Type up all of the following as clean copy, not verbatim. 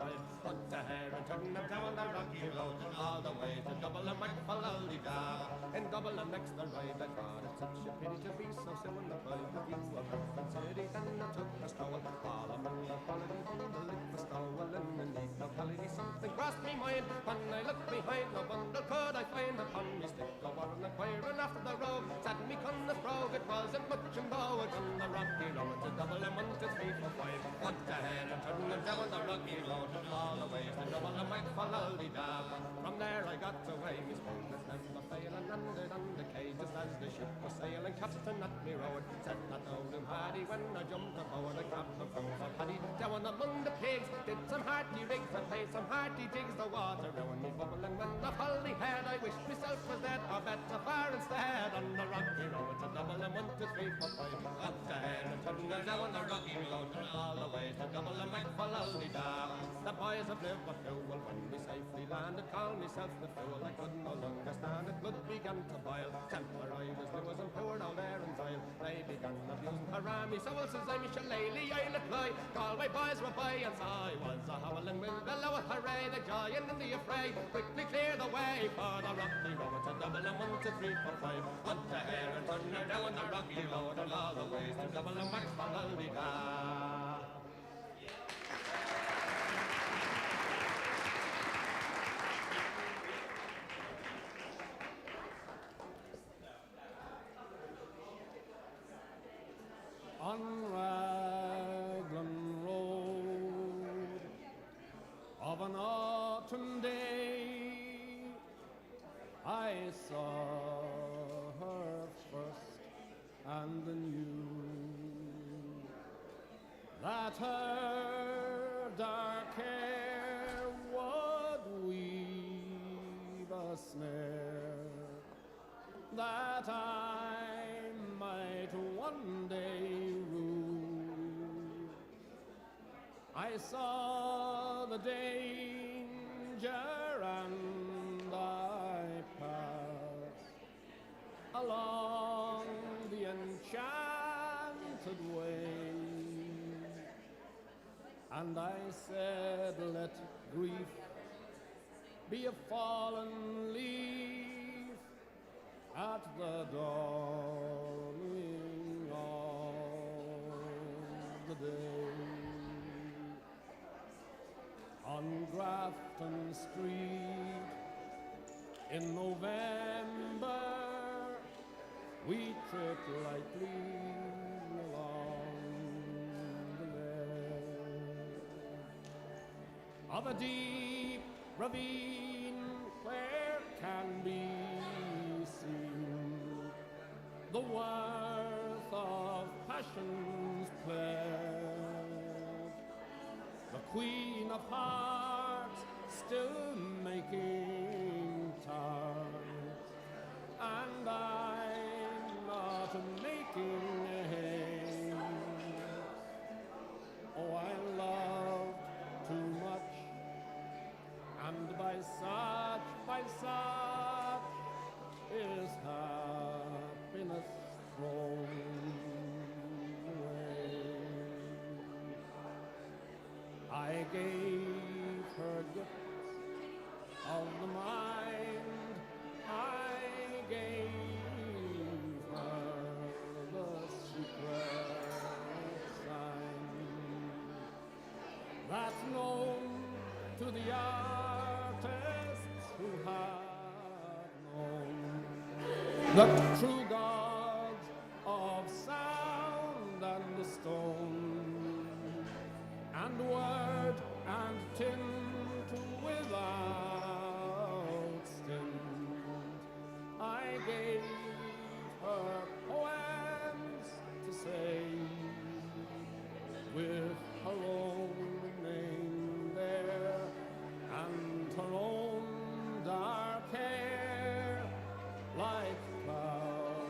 five. Put the hair and turn them down the rocky road, all the way to Double and McFallalida. In Double and next the ride I got, it's such a pity to be so still in the pride of you of Elfin City. Then I took a stroll, all among the quality bundle, lit the stowel in the neat locality. Something crossed me mind, when I looked behind, no bundle could I find upon me stick. Go on inquiring after the road, sat me Connors brogue, it wasn't much and bow on the rocky road to Double and 1, 2, 3, 4, 5. What the hell, and turn them down the rocky road, and all the way to Double and McFallalida. From there I got away, Miss Bonus and the fail and landed on the quay just as the ship was sailing. Captain at me road, said not old him Hardy when I jumped aboard a captain from Fort Paddy. Down among the pigs, did some hearty rigs and played some hearty jigs. The water round me bubbling when the folly had. I wished myself was dead or better far instead on the rocky road to Double and 1, 2, 3, 4, 5. Up the head and turn down the rocky road and all the way to Double and McFallalida. The boys of Liverpool when we safely landed, called myself the fool. I could no longer stand it, blood began to boil. Temper I was Lewis and poured all there in Zyle. They began abusing Harami, so well says I Shillelagh, I'll apply. Galway boys were by, and so I was a howling with the lower hooray, the giant in the affray. Quickly clear the way for the rocky road to Double and 1, 2, 3, 4, 5. Put the hair and turn her down the rocky road and all the ways to Double and McFallalida. On Raglan Road of an autumn day, I saw her first and knew that her dark hair would weave a snare, that I might one day rule. I saw the danger and I passed along the enchanted way, and I said, let grief be a fallen leaf at the dawning of the day. On Grafton Street in November we tripped lightly along the lane of a deep ravine where can be seen the worth of passion's pledge, the Queen of Hearts still making tarts, and I'm not making hay. Oh, I loved too much, and by such is happiness thrown away. I gave her gifts of the mind, I gave her the secret sign that's known to the artists who have known the true gods of sound and stone, and word and tint without stint. I gave her poems to say with her own name there, and her own dark hair like clouds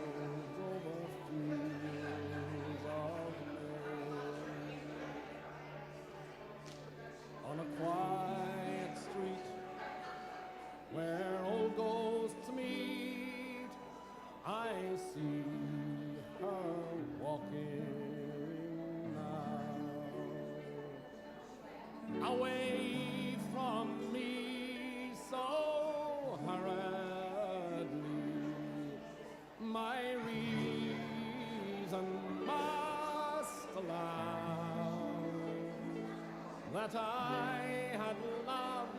that I had loved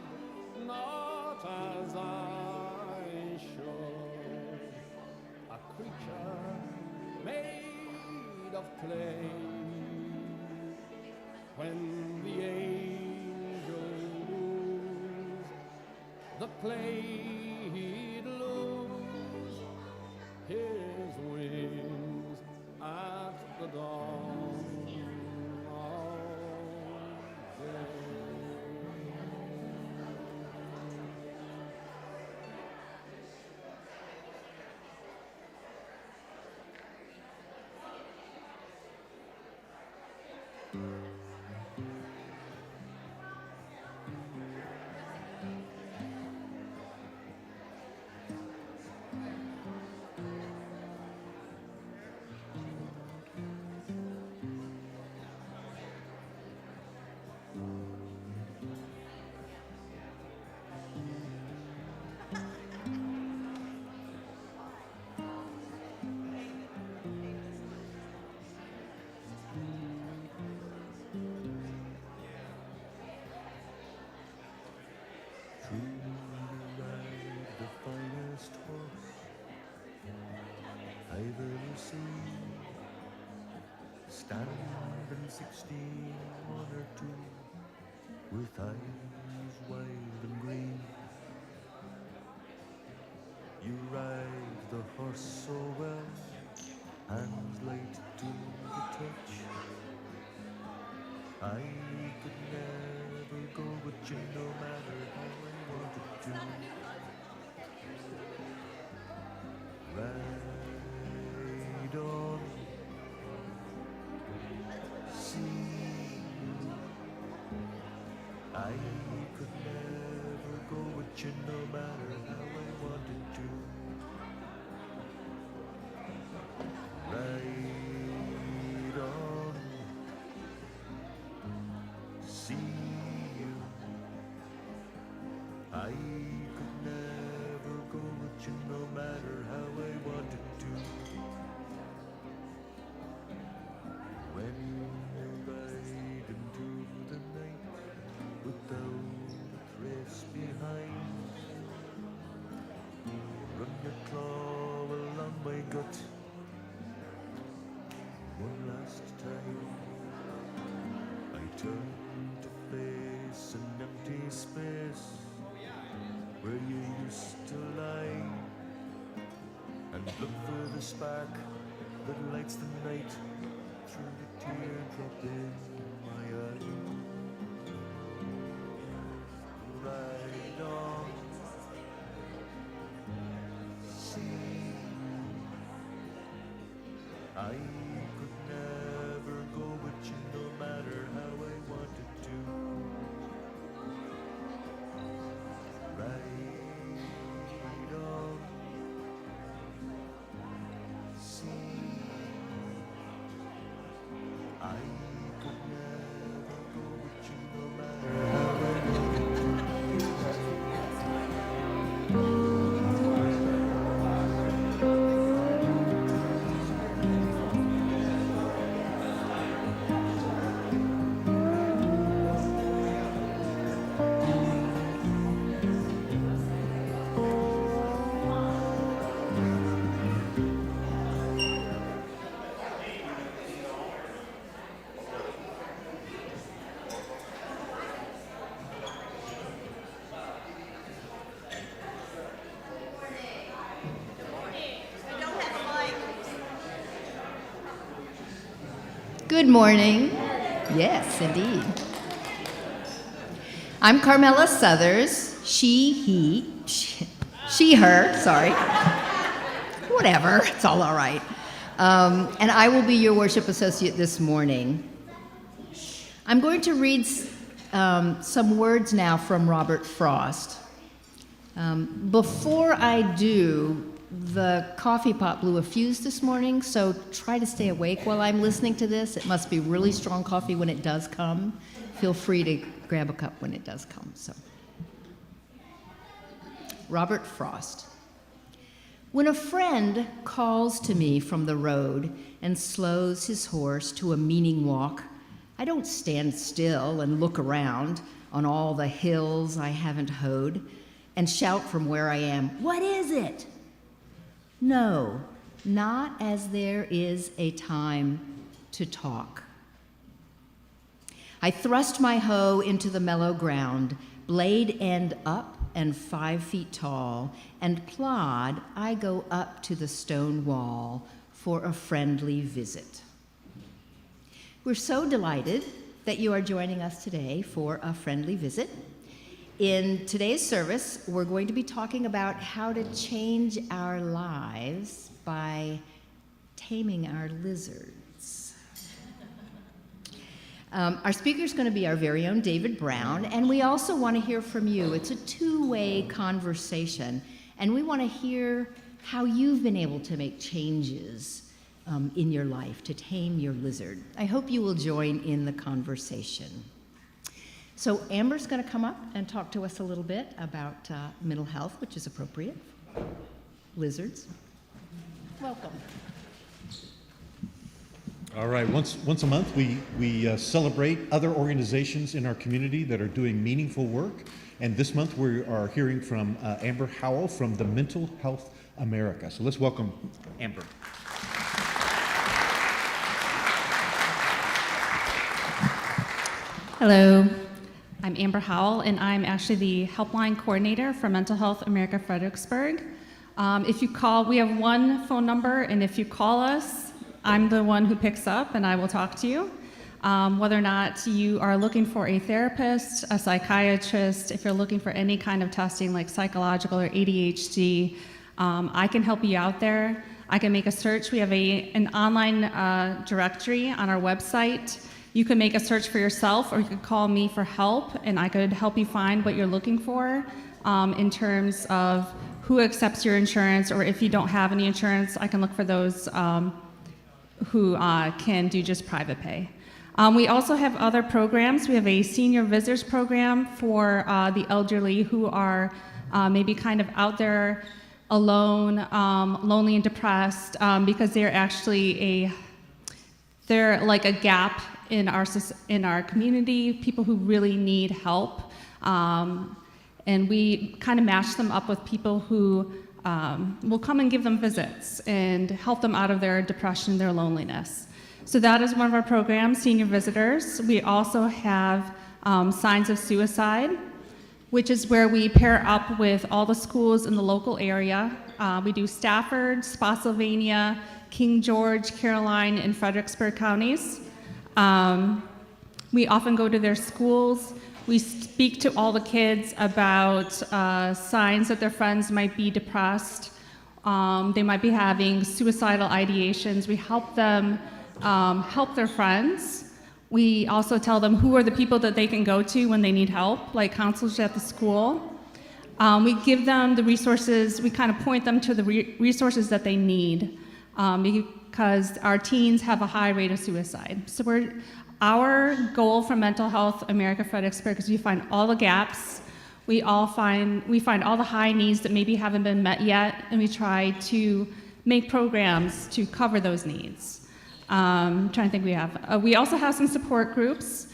not as I should, a creature made of clay. When the angel moves, the clay he'd lose his wings at the dawn of day. The finest horse I've ever seen, standing 16, 1 or 2, with eyes wild and green. You ride the horse so well, hands light to the touch. I could never go with you no matter how I wanted to. Ride on, see you. I could never go with you no matter how I wanted to. Ride on, see you. I could never go with you no matter how I wanted to. When you ride into the night without a trace behind, run your claw along my gut one last time. I turn to face an empty space where you used to lie, and look for the spark that lights the night through the teardrop in my eye. Ride on, see, I could never go with you no matter how I wanted to. Ride on, see, I could never go with you no matter how I wanted to. Good morning. Yes, indeed. I'm Carmela Southers. She, her, sorry. Whatever, it's all right. And I will be your worship associate this morning. I'm going to read some words now from Robert Frost. Before I do, the coffee pot blew a fuse this morning, so try to stay awake while I'm listening to this. It must be really strong coffee when it does come. Feel free to grab a cup when it does come. So, Robert Frost. When a friend calls to me from the road and slows his horse to a meaning walk, I don't stand still and look around on all the hills I haven't hoed and shout from where I am, "What is it?" No, not as there is a time to talk. I thrust my hoe into the mellow ground, blade end up and 5 feet tall, and plod I go up to the stone wall for a friendly visit. We're so delighted that you are joining us today for a friendly visit. In today's service, we're going to be talking about how to change our lives by taming our lizards. Our speaker is going to be our very own David Brown, and we also want to hear from you. It's a two-way conversation, and we want to hear how you've been able to make changes in your life to tame your lizard. I hope you will join in the conversation. So Amber's going to come up and talk to us a little bit about mental health, which is appropriate. Lizards. Welcome. All right, once a month we celebrate other organizations in our community that are doing meaningful work. And this month we are hearing from Amber Howell from the Mental Health America. So let's welcome Amber. Hello, I'm Amber Howell, and I'm actually the helpline coordinator for Mental Health America Fredericksburg. If you call, we have one phone number, and if you call us, I'm the one who picks up, and I will talk to you. Whether or not you are looking for a therapist, a psychiatrist, if you're looking for any kind of testing like psychological or ADHD, I can help you out there. I can make a search. We have an online directory on our website. You can make a search for yourself, or you could call me for help, and I could help you find what you're looking for in terms of who accepts your insurance, or if you don't have any insurance, I can look for those who can do just private pay. We also have other programs. We have a senior visitors program for the elderly who are maybe kind of out there alone, lonely and depressed, because they're actually they're like a gap in our community, people who really need help. And we kind of match them up with people who will come and give them visits and help them out of their depression, their loneliness. So that is one of our programs, Senior Visitors. We also have Signs of Suicide, which is where we pair up with all the schools in the local area. We do Stafford, Spotsylvania, King George, Caroline, and Fredericksburg counties. We often go to their schools. We speak to all the kids about signs that their friends might be depressed. They might be having suicidal ideations. We help them help their friends. We also tell them who are the people that they can go to when they need help, like counselors at the school. We give them the resources. We kind of point them to the resources that they need because our teens have a high rate of suicide. So our goal for Mental Health America Fredericksburg is we find all the gaps, we find all the high needs that maybe haven't been met yet, and we try to make programs to cover those needs. I'm trying to think we also have some support groups.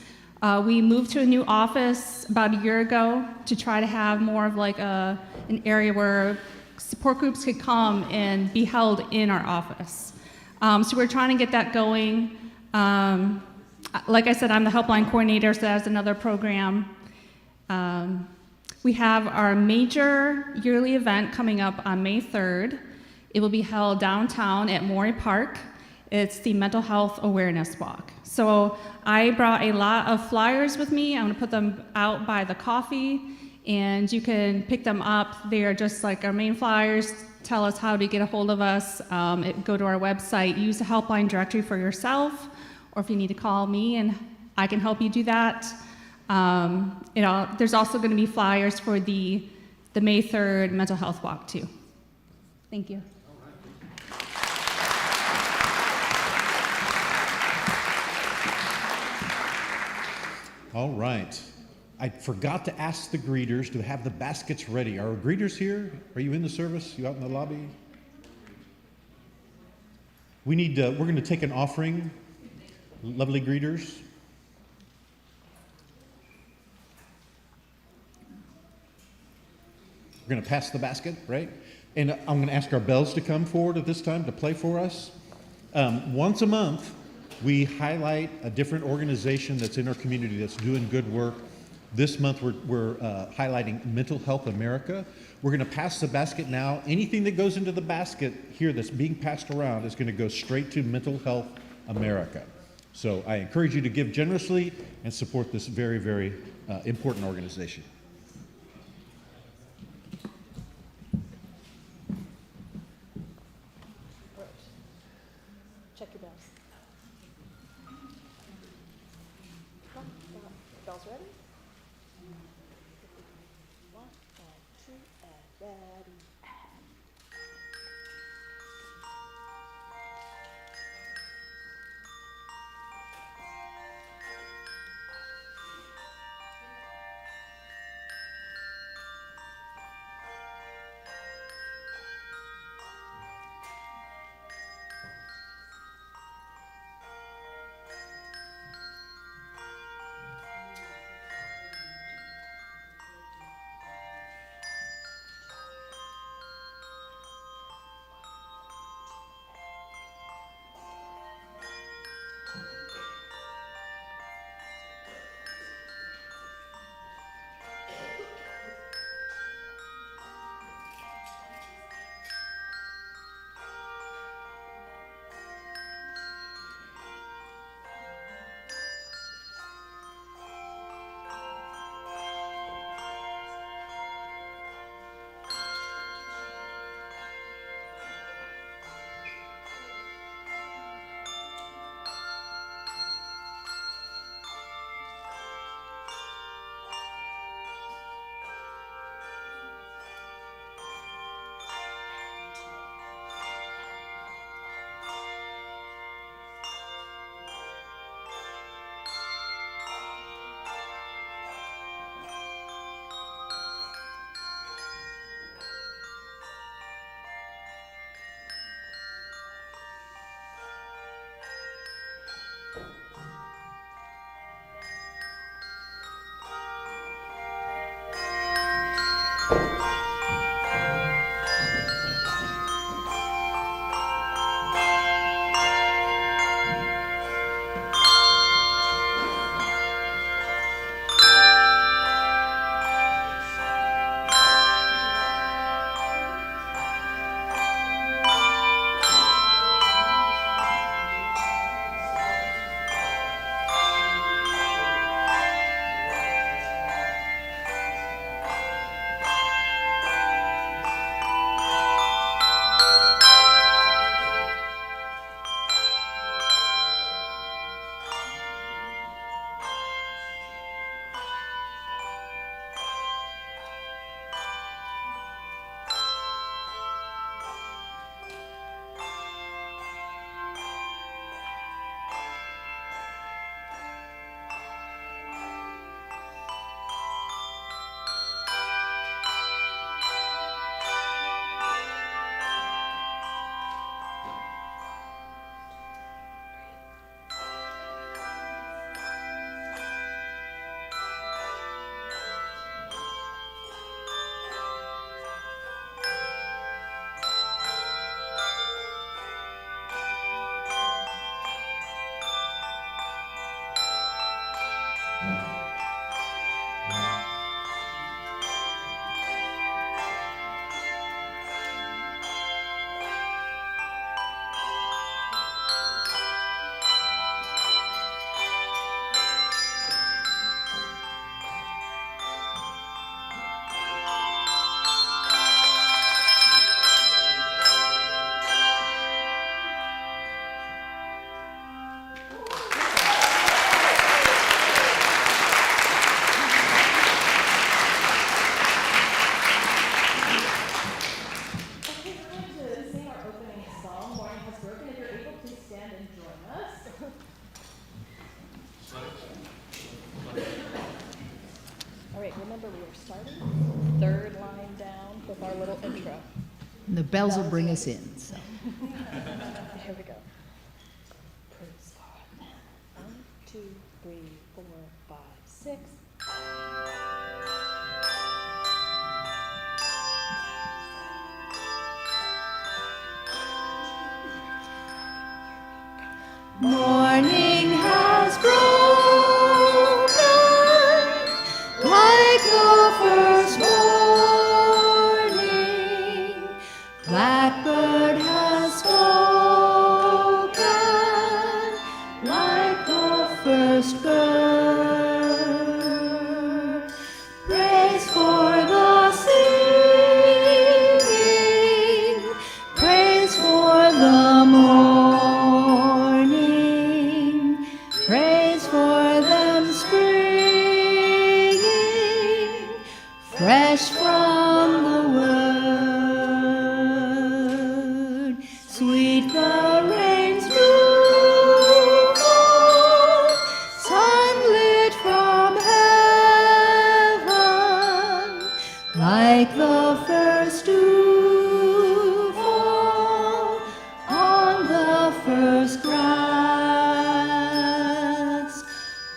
We moved to a new office about a year ago to try to have more of like an area where support groups could come and be held in our office. So we're trying to get that going. Like I said, I'm the helpline coordinator, so that's another program. We have our major yearly event coming up on May 3rd. It will be held downtown at Morey Park. It's the Mental Health Awareness Walk. So I brought a lot of flyers with me. I'm going to put them out by the coffee, and you can pick them up. They are just like our main flyers. Tell us how to get a hold of us. Go to our website. Use the helpline directory for yourself, or if you need to call me, and I can help you do that. There's also going to be flyers for the May 3rd Mental Health Walk too. Thank you. All right. I forgot to ask the greeters to have the baskets ready. Are greeters here? Are you in the service? You out in the lobby? We're going to take an offering. Lovely greeters. We're going to pass the basket, right? And I'm going to ask our bells to come forward at this time to play for us. Once a month, we highlight a different organization that's in our community that's doing good work. This month, we're highlighting Mental Health America. We're going to pass the basket now. Anything that goes into the basket here that's being passed around is going to go straight to Mental Health America. So I encourage you to give generously and support this very, very important organization. Check your bells. Bells ready? One, two, and ready. All right, remember we are starting third line down with our little intro. And the bells will bring us in. So. Here we go. Praise God. 1, 2, 3, 4, 5, 6. first bird. Praise for the singing, praise for the morning, praise for them springing, fresh from the word. Sweet the rain's new fall, sunlit from heaven, like the first dew fall on the first grass.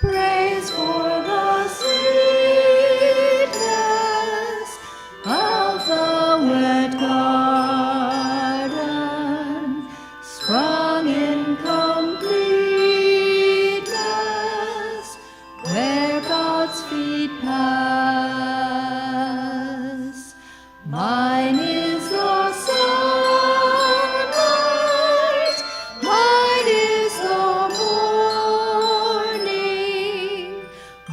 Praise for the sweetness of the wet garden, sprung in completeness, where God's feet pass. Mine is the sunlight, mine is the morning,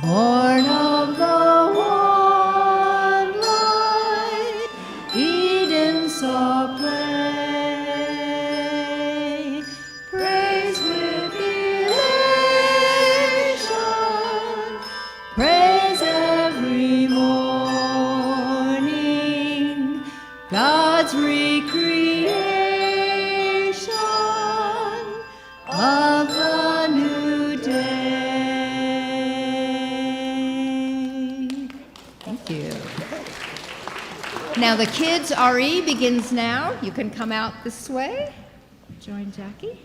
born of the one light, Eden saw play. Praise with elation, praise every morning, God's recreation of the new day. Thank you. Now the kids' RE begins now. You can come out this way. Join Jackie.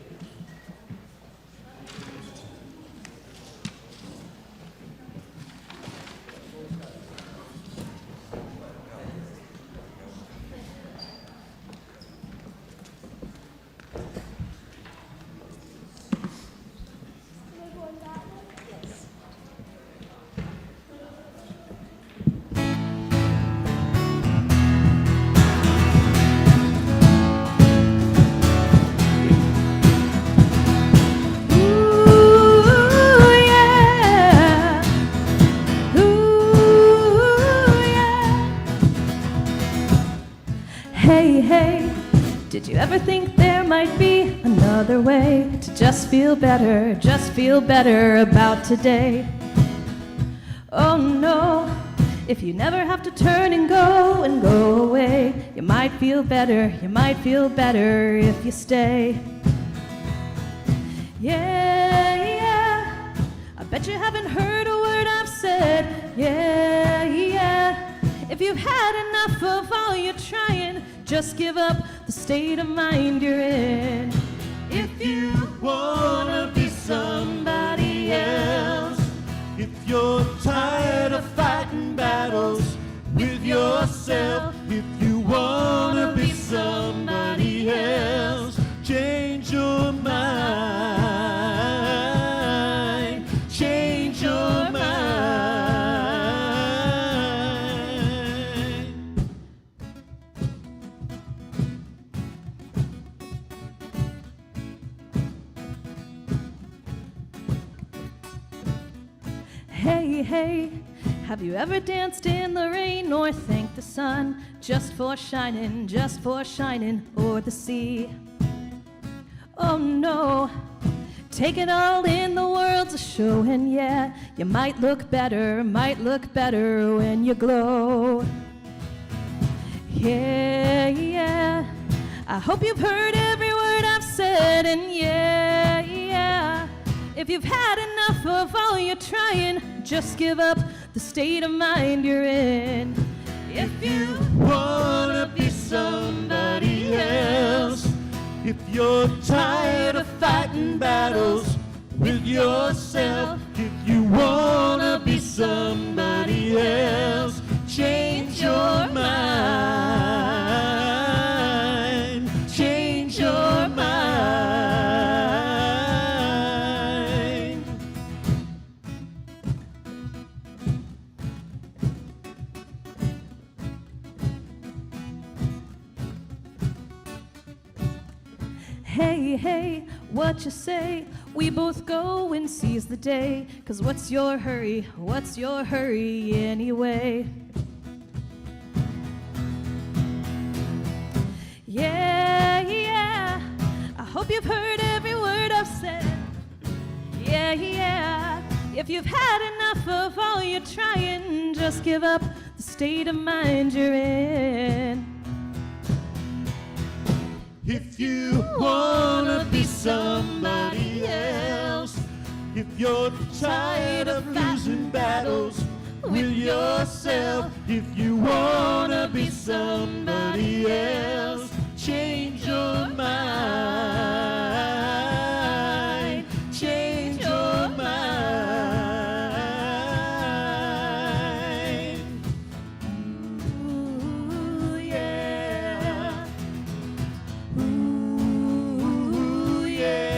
Ooh, yeah. Ooh, yeah. Hey, hey, did you ever think there might be another way to just feel better about today? Oh no, if you never have to turn and go away, you might feel better if you stay. Yeah, yeah, I bet you haven't heard a word I've said. Yeah, yeah, if you've had enough of all you're trying, just give up the state of mind you're in. If you wanna be somebody else, If you're tired of fighting battles with yourself, if you wanna be somebody else, change your mind, change your mind. Hey, hey, have you ever danced in the rain or thanked the sun just for shining o'er the sea? Oh no, take it all in, the world's a show, and yeah, you might look better when you glow. Yeah, yeah, I hope you've heard every word I've said, and yeah, yeah, if you've had enough of all you're trying, just give up the state of mind you're in. If you Wanna be somebody else, if you're tired of fighting battles with yourself, if you wanna be somebody else, change your mind, change your mind. Hey, hey, what you say? We both go and seize the day, 'cause what's your hurry? What's your hurry anyway? Yeah, yeah, I hope you've heard every word I've said. Yeah, yeah, if you've had enough of all you're trying, just give up the state of mind you're in. If you wanna be somebody else, if you're tired of losing battles with yourself, if you wanna be somebody else, change your mind, change your mind. Ooh, yeah. Ooh, yeah.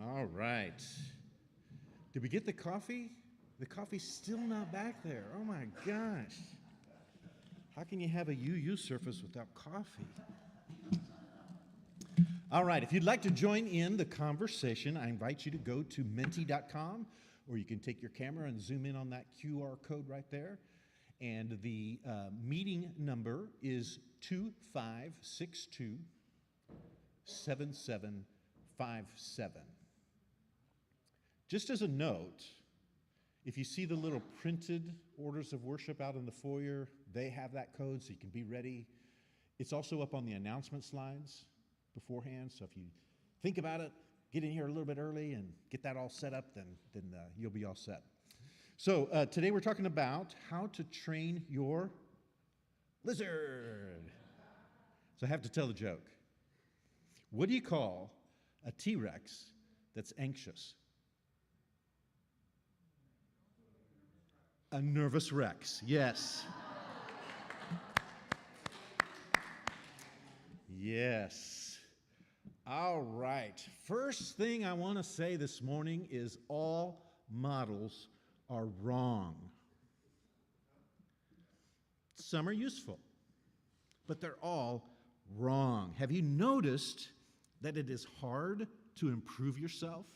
All right. Did we get the coffee? The coffee's still not back there. Oh my gosh. How can you have a UU surface without coffee? All right, if you'd like to join in the conversation, I invite you to go to menti.com, or you can take your camera and zoom in on that QR code right there. And the meeting number is 2562 7757. Just as a note, if you see the little printed orders of worship out in the foyer, they have that code so you can be ready. It's also up on the announcement slides beforehand, so if you think about it, get in here a little bit early and get that all set up, then you'll be all set. So today we're talking about how to train your lizard. So I have to tell the joke. What do you call a T-Rex that's anxious? A nervous Rex, yes. Yes. All right. First thing I want to say this morning is all models are wrong. Some are useful, but they're all wrong. Have you noticed that it is hard to improve yourself?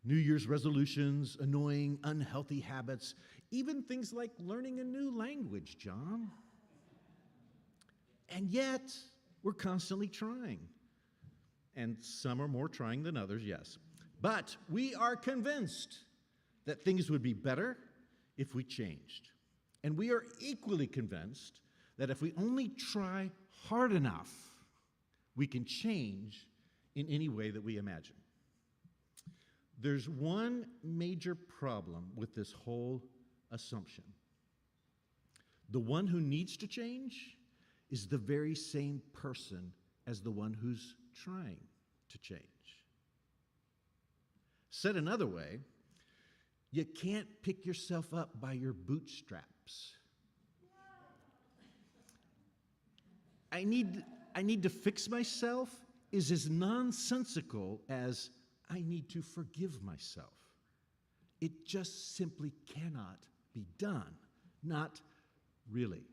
New Year's resolutions, annoying, unhealthy habits, even things like learning a new language, John. And yet, we're constantly trying. And some are more trying than others, yes. But we are convinced that things would be better if we changed. And we are equally convinced that if we only try hard enough, we can change in any way that we imagine. There's one major problem with this whole assumption. The one who needs to change is the very same person as the one who's trying to change. Said another way, you can't pick yourself up by your bootstraps. I need to fix myself is as nonsensical as I need to forgive myself. It just simply cannot be done. Not really.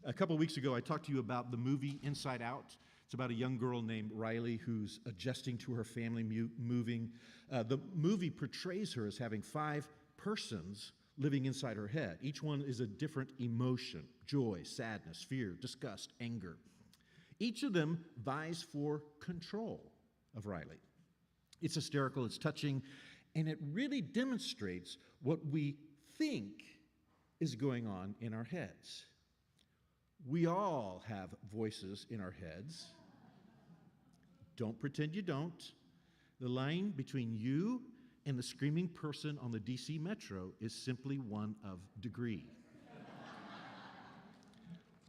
A couple weeks ago, I talked to you about the movie Inside Out. It's about a young girl named Riley who's adjusting to her family moving. The movie portrays her as having 5 persons living inside her head. Each one is a different emotion: joy, sadness, fear, disgust, anger. Each of them vies for control of Riley. It's hysterical, it's touching, and it really demonstrates what we think is going on in our heads. We all have voices in our heads. Don't pretend you don't. The line between you and the screaming person on the DC Metro is simply one of degree.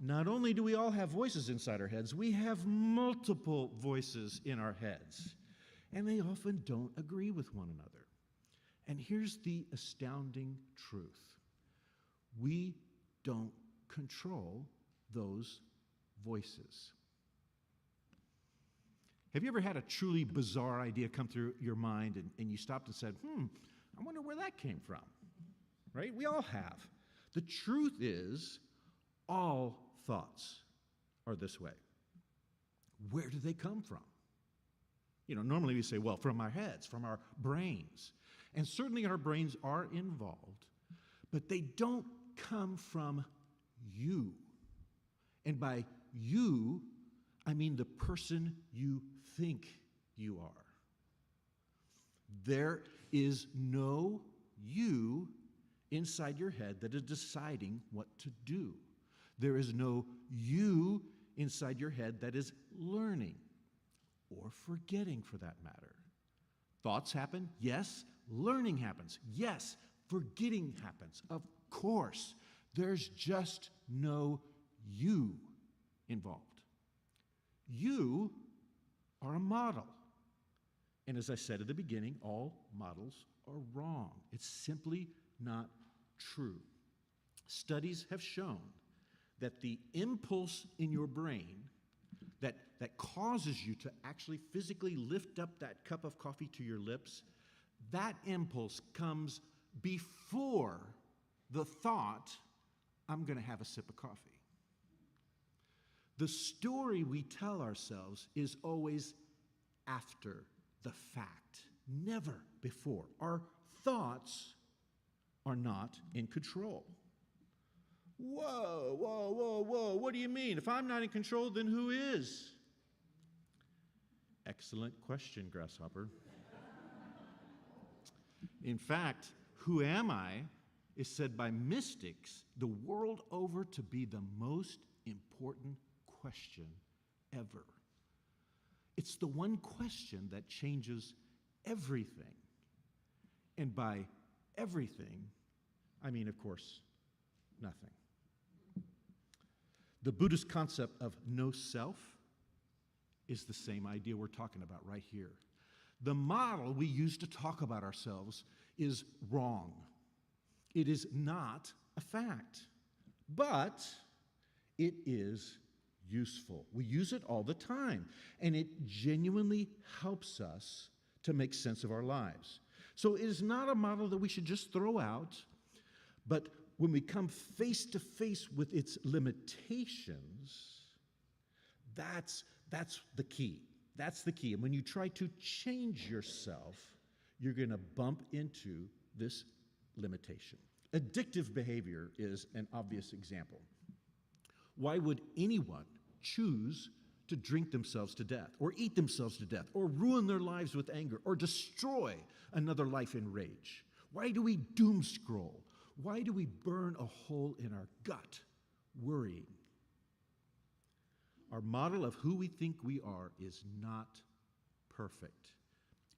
Not only do we all have voices inside our heads, we have multiple voices in our heads, and they often don't agree with one another. And here's the astounding truth. We don't control those voices. Have you ever had a truly bizarre idea come through your mind and you stopped and said, I wonder where that came from? Right? We all have. The truth is, all thoughts are this way. Where do they come from? Normally we say, well, from our heads, from our brains. And certainly our brains are involved, but they don't come from you. And by you, I mean the person you think you are. There is no you inside your head that is deciding what to do. There is no you inside your head that is learning or forgetting, for that matter. Thoughts happen, yes. Learning happens, yes. Forgetting happens, of course. There's just no you involved. You are a model. And as I said at the beginning, all models are wrong. It's simply not true. Studies have shown that the impulse in your brain that causes you to actually physically lift up that cup of coffee to your lips, that impulse comes before the thought, I'm going to have a sip of coffee. The story we tell ourselves is always after the fact, never before. Our thoughts are not in control. Whoa, whoa, whoa, whoa. What do you mean? If I'm not in control, then who is? Excellent question, Grasshopper. In fact, who am I is said by mystics the world over to be the most important question ever. It's the one question that changes everything. And by everything, I mean, of course, nothing. The Buddhist concept of no self is the same idea we're talking about right here. The model we use to talk about ourselves is wrong. It is not a fact, but it is useful. We use it all the time, and it genuinely helps us to make sense of our lives. So it is not a model that we should just throw out, but when we come face to face with its limitations, that's the key. That's the key. And when you try to change yourself, you're going to bump into this limitation. Addictive behavior is an obvious example. Why would anyone choose to drink themselves to death, or eat themselves to death, or ruin their lives with anger, or destroy another life in rage? Why do we doom scroll? Why do we burn a hole in our gut, worrying? Our model of who we think we are is not perfect.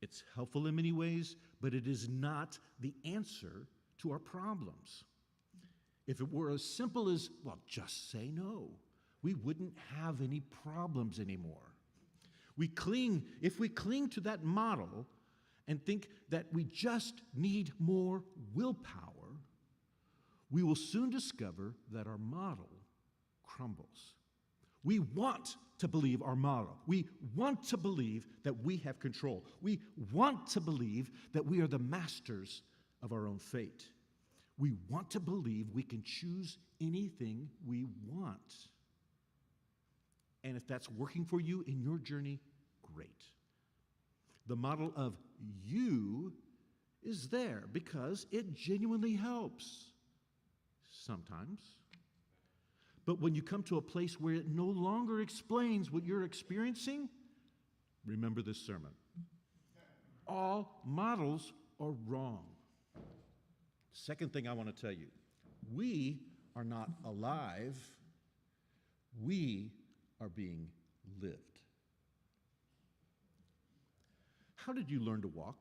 It's helpful in many ways, but it is not the answer to our problems. If it were as simple as, well, just say no, we wouldn't have any problems anymore. If we cling to that model and think that we just need more willpower, we will soon discover that our model crumbles. We want to believe our model. We want to believe that we have control. We want to believe that we are the masters of our own fate. We want to believe we can choose anything we want. And if that's working for you in your journey, great. The model of you is there because it genuinely helps. Sometimes. But when you come to a place where it no longer explains what you're experiencing, remember this sermon. All models are wrong. Second thing I want to tell you, we are not alive, we are being lived. How did you learn to walk?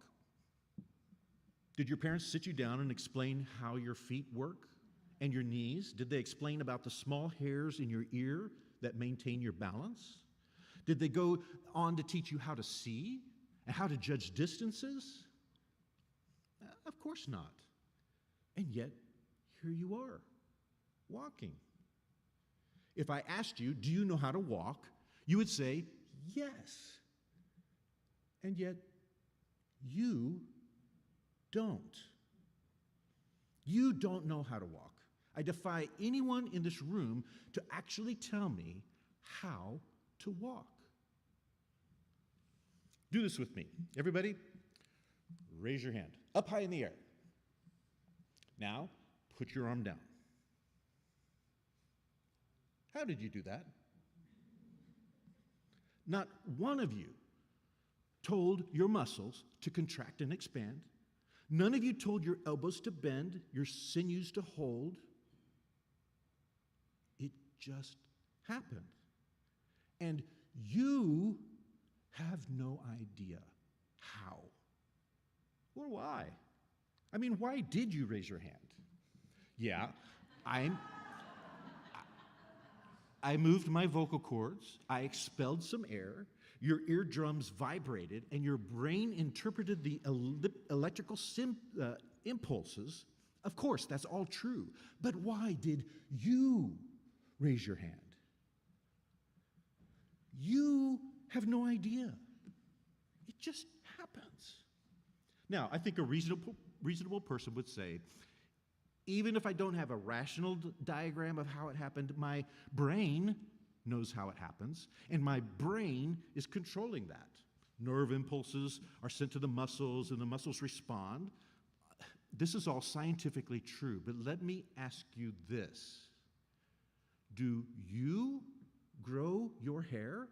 Did your parents sit you down and explain how your feet work? And your knees? Did they explain about the small hairs in your ear that maintain your balance? Did they go on to teach you how to see and how to judge distances? Of course not. And yet, here you are, walking. If I asked you, do you know how to walk? You would say, yes. and yet you don't. You don't know how to walk. I defy anyone in this room to actually tell me how to walk. Do this with me. Everybody, raise your hand up high in the air. Now, put your arm down. How did you do that? Not one of you told your muscles to contract and expand. None of you told your elbows to bend, your sinews to hold. It just happened. And you have no idea how or why. I mean, why did you raise your hand? Yeah, I moved my vocal cords, I expelled some air, your eardrums vibrated, and your brain interpreted the electrical impulses. Of course, that's all true. But why did you raise your hand? You have no idea. It just happens. Now, I think a reasonable person would say, even if I don't have a rational diagram of how it happened, my brain knows how it happens, and my brain is controlling that. Nerve impulses are sent to the muscles, and the muscles respond. This is all scientifically true, but let me ask you this. Do you grow your hair?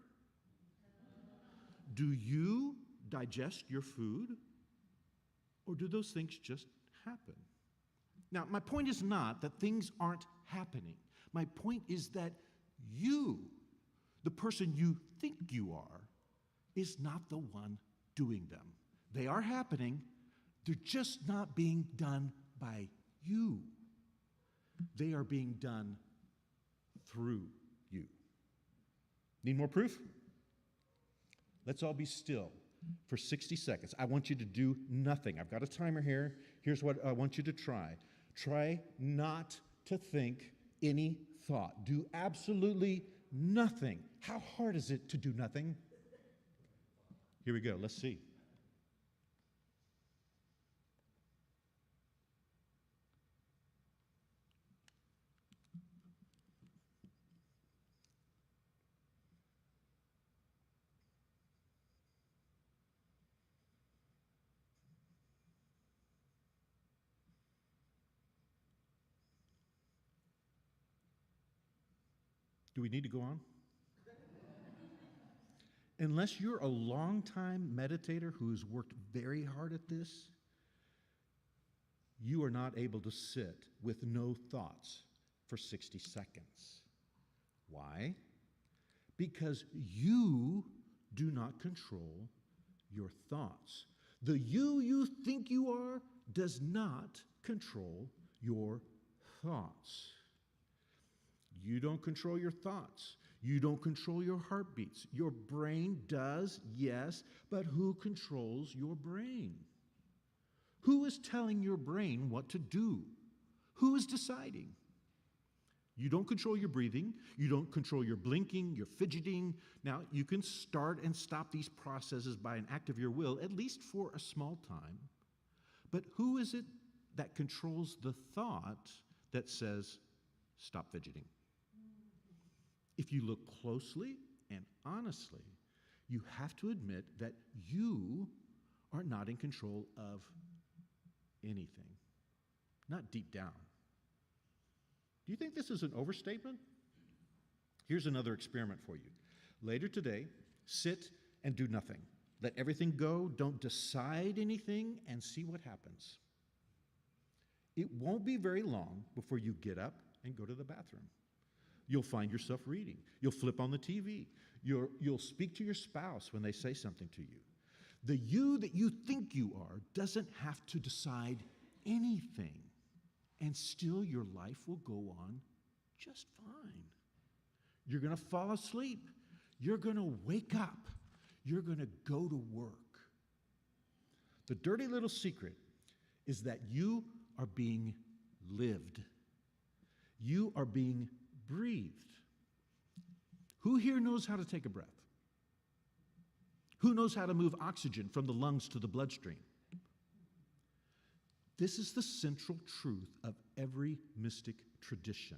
Do you digest your food? Or do those things just happen? Now, my point is not that things aren't happening. My point is that you, the person you think you are, is not the one doing them. They are happening, they're just not being done by you. They are being done through you. Need more proof? Let's all be still for 60 seconds. I want you to do nothing. I've got a timer here. Here's what I want you to try. Try not to think any thought. Do absolutely nothing. How hard is it to do nothing? Here we go. Let's see. Do we need to go on? Unless you're a long-time meditator who's worked very hard at this, you are not able to sit with no thoughts for 60 seconds. Why? Because you do not control your thoughts. The you think you are does not control your thoughts. You don't control your thoughts. You don't control your heartbeats. Your brain does, yes, but who controls your brain? Who is telling your brain what to do? Who is deciding? You don't control your breathing. You don't control your blinking, your fidgeting. Now, you can start and stop these processes by an act of your will, at least for a small time. But who is it that controls the thought that says, stop fidgeting? If you look closely and honestly, you have to admit that you are not in control of anything, not deep down. Do you think this is an overstatement? Here's another experiment for you. Later today, sit and do nothing. Let everything go, don't decide anything, and see what happens. It won't be very long before you get up and go to the bathroom. You'll find yourself reading. You'll flip on the TV. You'll speak to your spouse when they say something to you. The you that you think you are doesn't have to decide anything, and still your life will go on just fine. You're going to fall asleep. You're going to wake up. You're going to go to work. The dirty little secret is that you are being lived. You are being breathed. Who here knows how to take a breath? Who knows how to move oxygen from the lungs to the bloodstream? This is the central truth of every mystic tradition.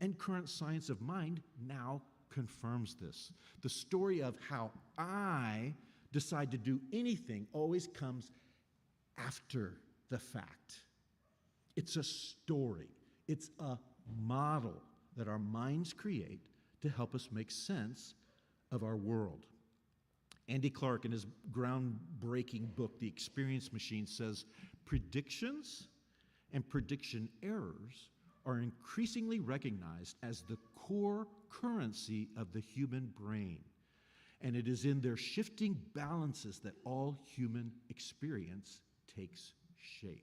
And current science of mind now confirms this. The story of how I decide to do anything always comes after the fact. It's a story. It's a model that our minds create to help us make sense of our world. Andy Clark, in his groundbreaking book, The Experience Machine, says predictions and prediction errors are increasingly recognized as the core currency of the human brain. And it is in their shifting balances that all human experience takes shape.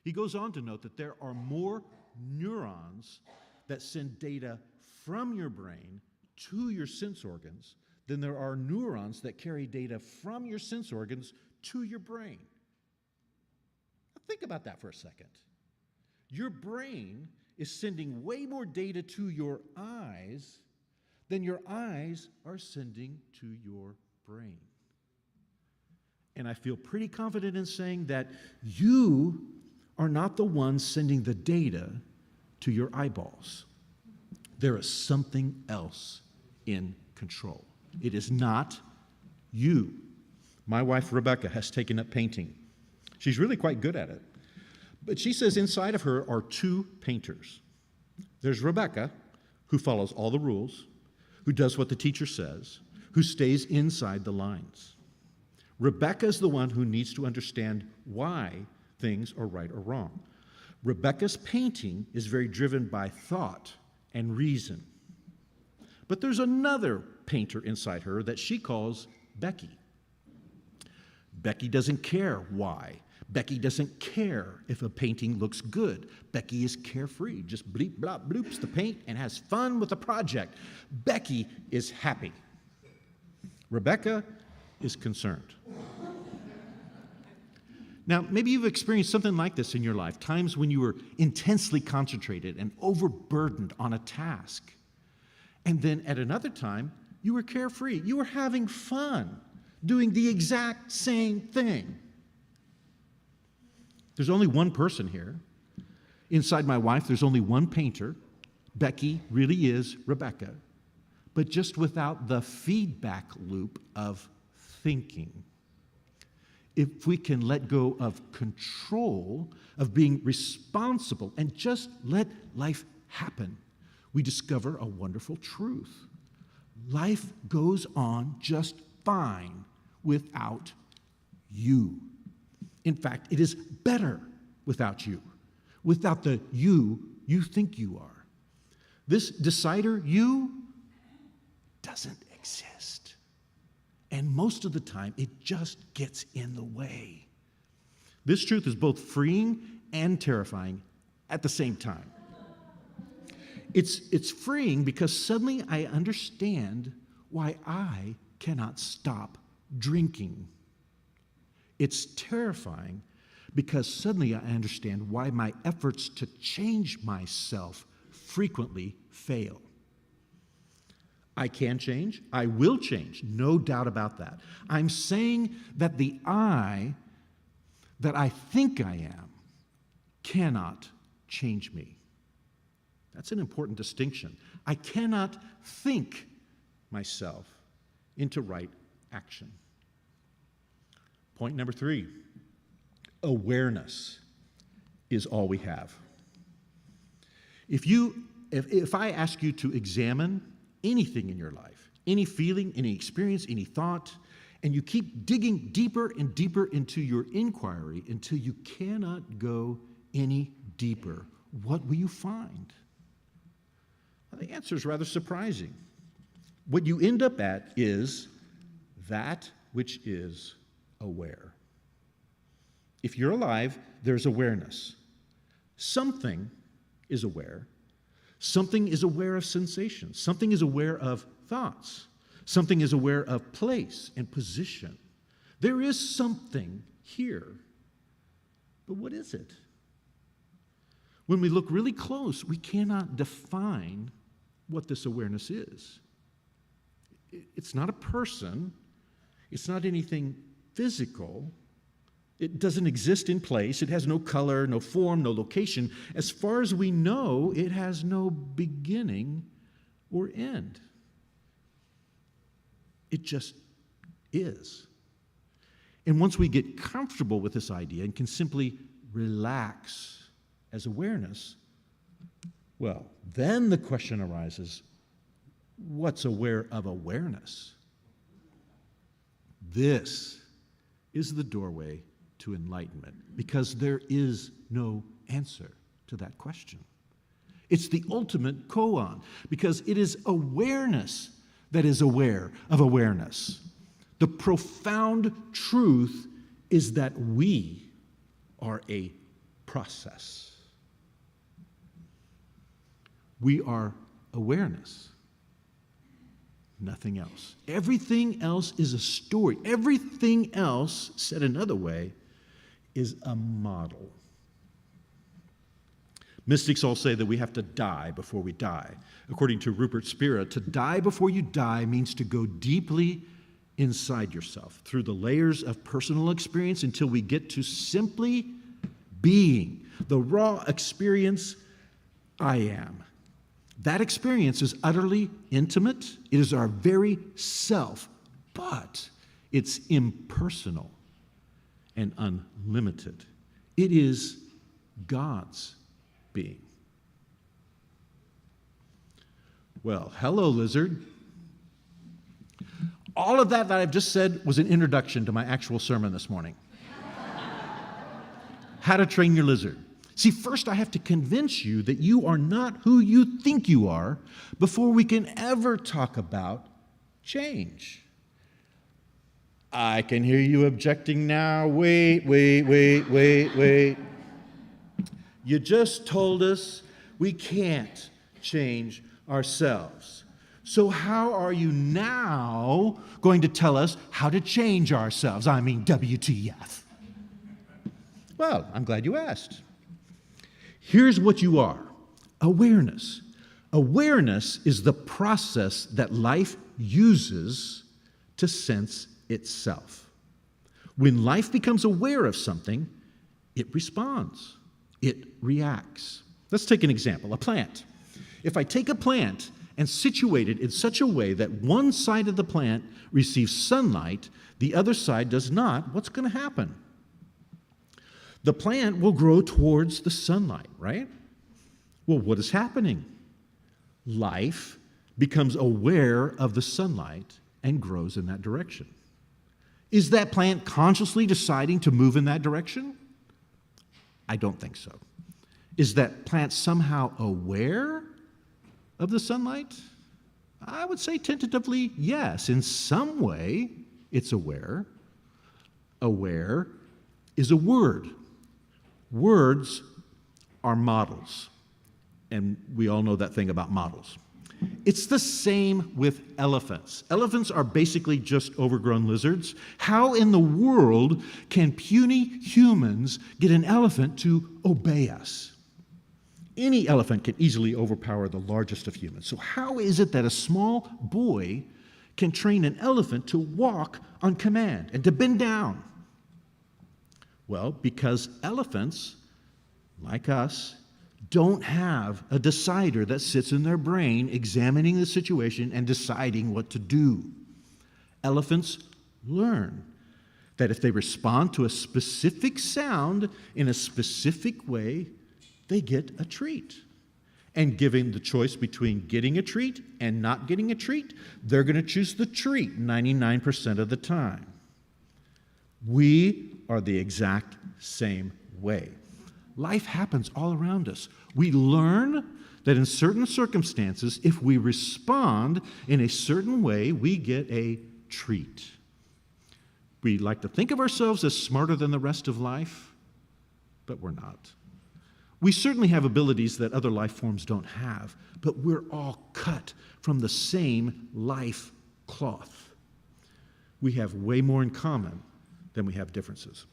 He goes on to note that there are more neurons that send data from your brain to your sense organs than there are neurons that carry data from your sense organs to your brain. Now think about that for a second. Your brain is sending way more data to your eyes than your eyes are sending to your brain. And I feel pretty confident in saying that you are not the ones sending the data to your eyeballs. There is something else in control. It is not you. My wife, Rebecca, has taken up painting. She's really quite good at it. But she says inside of her are two painters. There's Rebecca, who follows all the rules, who does what the teacher says, who stays inside the lines. Rebecca is the one who needs to understand why things are right or wrong. Rebecca's painting is very driven by thought and reason. But there's another painter inside her that she calls Becky. Becky doesn't care why. Becky doesn't care if a painting looks good. Becky is carefree, just bleep, blop, bloops the paint and has fun with the project. Becky is happy. Rebecca is concerned. Now, maybe you've experienced something like this in your life, times when you were intensely concentrated and overburdened on a task. And then at another time, you were carefree. You were having fun, doing the exact same thing. There's only one person here. Inside my wife, there's only one painter. Becky really is Rebecca, but just without the feedback loop of thinking. If we can let go of control, of being responsible, and just let life happen, we discover a wonderful truth. Life goes on just fine without you. In fact, it is better without you, without the you think you are. This decider you doesn't exist. And most of the time, it just gets in the way. This truth is both freeing and terrifying at the same time. It's freeing because suddenly I understand why I cannot stop drinking. It's terrifying because suddenly I understand why my efforts to change myself frequently fail. I can change. I will change. No doubt about that. I'm saying that the I that I think I am cannot change me. That's an important distinction. I cannot think myself into right action. Point number 3, awareness is all we have. If I ask you to examine anything in your life, any feeling, any experience, any thought, and you keep digging deeper and deeper into your inquiry until you cannot go any deeper, what will you find? Well, the answer is rather surprising. What you end up at is that which is aware. If you're alive, there's awareness. Something is aware. Something is aware of sensations. Something is aware of thoughts. Something is aware of place and position. There is something here. But what is it? When we look really close, we cannot define what this awareness is. It's not a person. It's not anything physical. It doesn't exist in place. It has no color, no form, no location. As far as we know, it has no beginning or end. It just is. And once we get comfortable with this idea and can simply relax as awareness, well, then the question arises, what's aware of awareness? This is the doorway to enlightenment, because there is no answer to that question. It's the ultimate koan, because it is awareness that is aware of awareness. The profound truth is that we are a process. We are awareness, nothing else. Everything else is a story. Everything else, said another way, is a model. Mystics all say that we have to die before we die. According to Rupert Spira, to die before you die means to go deeply inside yourself through the layers of personal experience until we get to simply being, the raw experience, I am. That experience is utterly intimate. It is our very self, but it's impersonal and unlimited. It is God's being. Well, hello, lizard. All of that I've just said was an introduction to my actual sermon this morning. How to train your lizard. See, first I have to convince you that you are not who you think you are before we can ever talk about change. I can hear you objecting now. Wait. You just told us we can't change ourselves. So how are you now going to tell us how to change ourselves? I mean, WTF. Well, I'm glad you asked. Here's what you are: awareness. Awareness is the process that life uses to sense itself. When life becomes aware of something, it responds. It reacts. Let's take an example, a plant. If I take a plant and situate it in such a way that one side of the plant receives sunlight, the other side does not, what's going to happen? The plant will grow towards the sunlight, right? Well, what is happening? Life becomes aware of the sunlight and grows in that direction. Is that plant consciously deciding to move in that direction? I don't think so. Is that plant somehow aware of the sunlight? I would say tentatively, yes. In some way, it's aware. Aware is a word. Words are models. And we all know that thing about models. It's the same with elephants. Elephants are basically just overgrown lizards. How in the world can puny humans get an elephant to obey us? Any elephant can easily overpower the largest of humans. So how is it that a small boy can train an elephant to walk on command and to bend down? Well, because elephants, like us, don't have a decider that sits in their brain examining the situation and deciding what to do. Elephants learn that if they respond to a specific sound in a specific way, they get a treat. And given the choice between getting a treat and not getting a treat, they're going to choose the treat 99% of the time. We are the exact same way. Life happens all around us. We learn that in certain circumstances, if we respond in a certain way, we get a treat. We like to think of ourselves as smarter than the rest of life, but we're not. We certainly have abilities that other life forms don't have, but we're all cut from the same life cloth. We have way more in common than we have differences.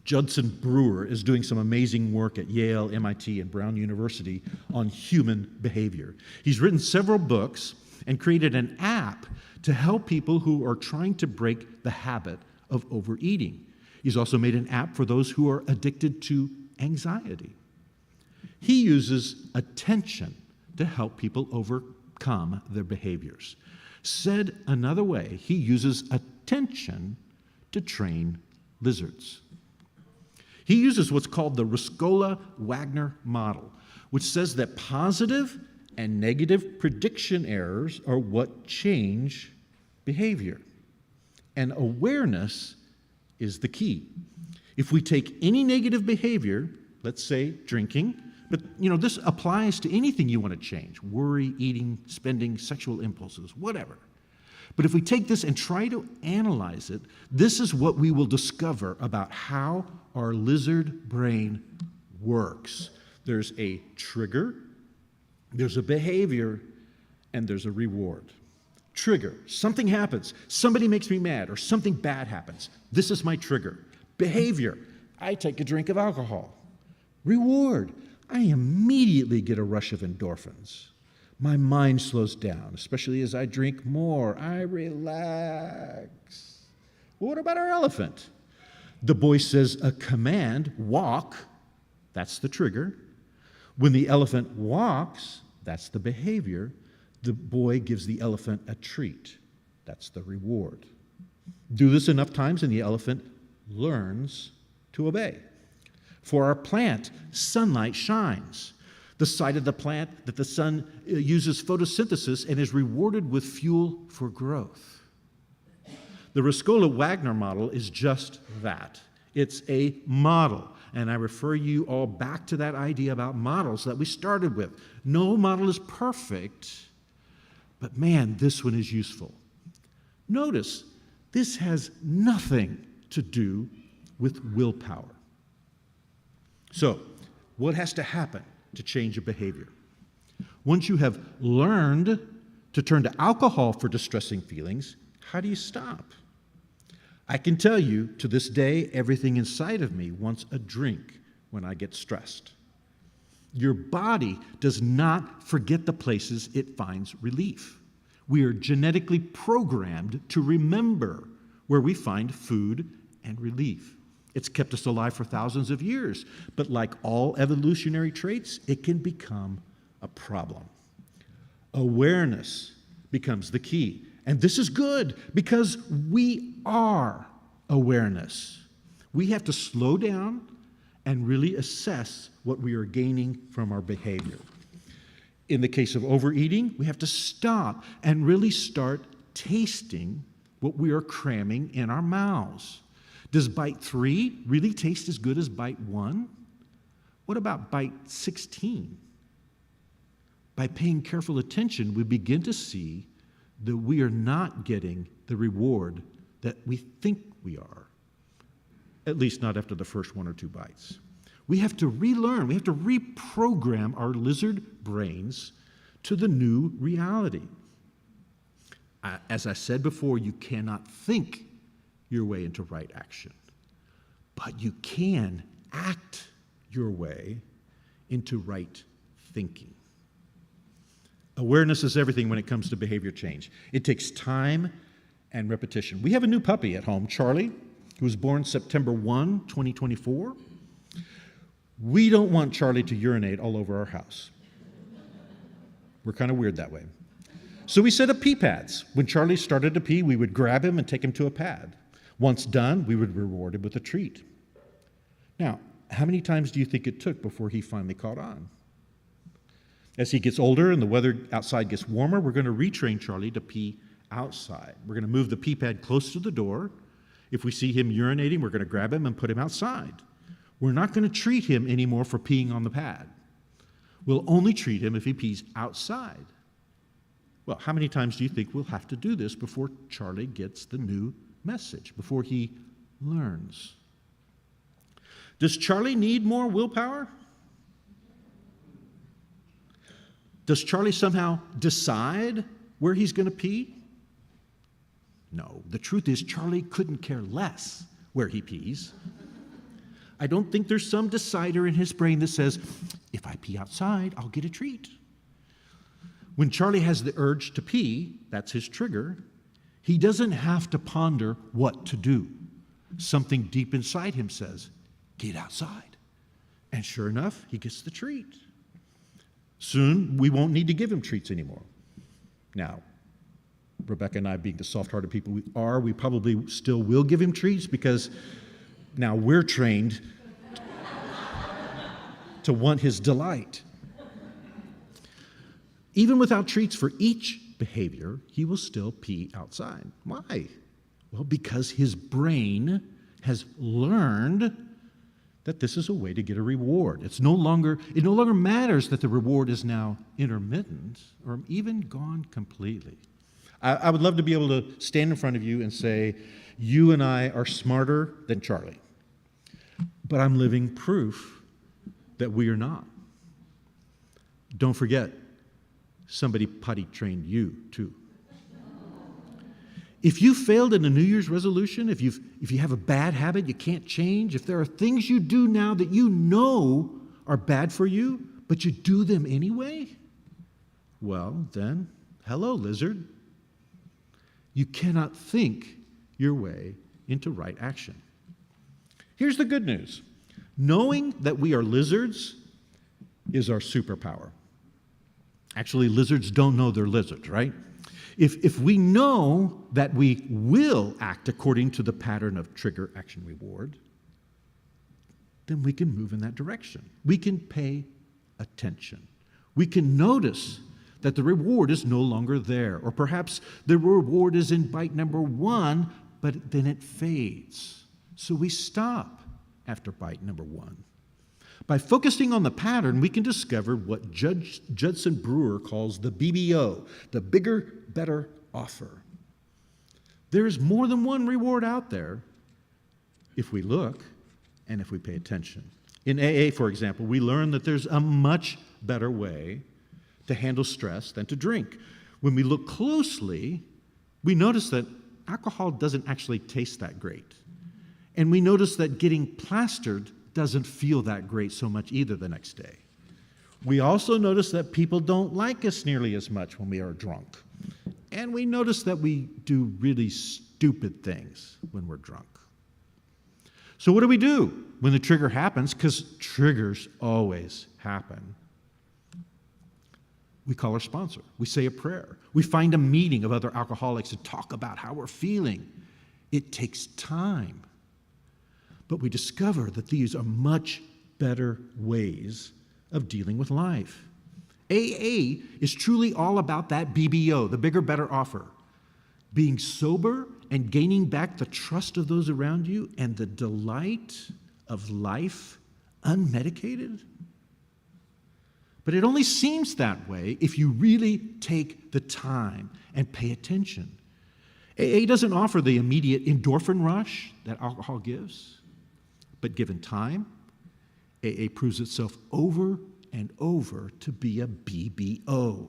Judson Brewer is doing some amazing work at Yale, MIT, and Brown University on human behavior. He's written several books, and created an app to help people who are trying to break the habit of overeating. He's also made an app for those who are addicted to anxiety. He uses attention to help people overcome their behaviors. Said another way, he uses attention to train lizards. He uses what's called the Rescola-Wagner model, which says that positive and negative prediction errors are what change behavior. And awareness is the key. If we take any negative behavior, let's say drinking, but this applies to anything you want to change, worry, eating, spending, sexual impulses, whatever. But if we take this and try to analyze it, this is what we will discover about how our lizard brain works. There's a trigger, there's a behavior, and there's a reward. Trigger, something happens, somebody makes me mad, or something bad happens. This is my trigger. Behavior, I take a drink of alcohol. Reward, I immediately get a rush of endorphins. My mind slows down, especially as I drink more. I relax. What about our elephant? The boy says a command, walk, that's the trigger. When the elephant walks, that's the behavior. The boy gives the elephant a treat. That's the reward. Do this enough times and the elephant learns to obey. For our plant, sunlight shines. The side of the plant that the sun uses photosynthesis and is rewarded with fuel for growth. The Rescola-Wagner model is just that. It's a model. And I refer you all back to that idea about models that we started with. No model is perfect, but man, this one is useful. Notice, this has nothing to do with willpower. So, what has to happen to change a behavior? Once you have learned to turn to alcohol for distressing feelings, how do you stop? I can tell you, to this day, everything inside of me wants a drink when I get stressed. Your body does not forget the places it finds relief. We are genetically programmed to remember where we find food and relief. It's kept us alive for thousands of years, but like all evolutionary traits, it can become a problem. Awareness becomes the key. And this is good because we are awareness. We have to slow down and really assess what we are gaining from our behavior. In the case of overeating, we have to stop and really start tasting what we are cramming in our mouths. Does bite 3 really taste as good as bite 1? What about bite 16? By paying careful attention, we begin to see that we are not getting the reward that we think we are, at least not after the first 1 or 2 bites. We have to relearn, we have to reprogram our lizard brains to the new reality. As I said before, you cannot think your way into right action, but you can act your way into right thinking. Awareness is everything when it comes to behavior change. It takes time and repetition. We have a new puppy at home, Charlie, who was born September 1, 2024. We don't want Charlie to urinate all over our house. We're kind of weird that way. So we set up pee pads. When Charlie started to pee, we would grab him and take him to a pad. Once done, we would reward him with a treat. Now, how many times do you think it took before he finally caught on? As he gets older and the weather outside gets warmer, we're going to retrain Charlie to pee outside. We're going to move the pee pad close to the door. If we see him urinating, we're going to grab him and put him outside. We're not going to treat him anymore for peeing on the pad. We'll only treat him if he pees outside. Well, how many times do you think we'll have to do this before Charlie gets the new message, before he learns? Does Charlie need more willpower? Does Charlie somehow decide where he's going to pee? No. The truth is, Charlie couldn't care less where he pees. I don't think there's some decider in his brain that says, if I pee outside, I'll get a treat. When Charlie has the urge to pee, that's his trigger, he doesn't have to ponder what to do. Something deep inside him says, get outside. And sure enough, he gets the treat. Soon, we won't need to give him treats anymore. Now, Rebecca and I, being the soft-hearted people we probably still will give him treats because now we're trained to want his delight. Even without treats for each behavior, he will still pee outside. Why? Well, because his brain has learned that this is a way to get a reward. It no longer matters that the reward is now intermittent or even gone completely. I would love to be able to stand in front of you and say, you and I are smarter than Charlie. But I'm living proof that we are not. Don't forget, somebody potty trained you too. If you failed in a New Year's resolution, if you have a bad habit you can't change, if there are things you do now that you know are bad for you, but you do them anyway, well, then, hello, lizard. You cannot think your way into right action. Here's the good news. Knowing that we are lizards is our superpower. Actually, lizards don't know they're lizards, right? If we know that we will act according to the pattern of trigger, action, reward, then we can move in that direction. We can pay attention. We can notice that the reward is no longer there. Or perhaps the reward is in bite number 1, but then it fades. So we stop after bite number 1. By focusing on the pattern, we can discover what Judson Brewer calls the BBO, the bigger, better offer. There is more than one reward out there if we look and if we pay attention. In AA, for example, we learn that there's a much better way to handle stress than to drink. When we look closely, we notice that alcohol doesn't actually taste that great. And we notice that getting plastered doesn't feel that great so much either the next day. We also notice that people don't like us nearly as much when we are drunk. And we notice that we do really stupid things when we're drunk. So what do we do when the trigger happens? Because triggers always happen. We call our sponsor. We say a prayer. We find a meeting of other alcoholics to talk about how we're feeling. It takes time. But we discover that these are much better ways of dealing with life. AA is truly all about that BBO, the bigger, better offer. Being sober and gaining back the trust of those around you and the delight of life unmedicated. But it only seems that way if you really take the time and pay attention. AA doesn't offer the immediate endorphin rush that alcohol gives. But given time, AA proves itself over and over to be a BBO.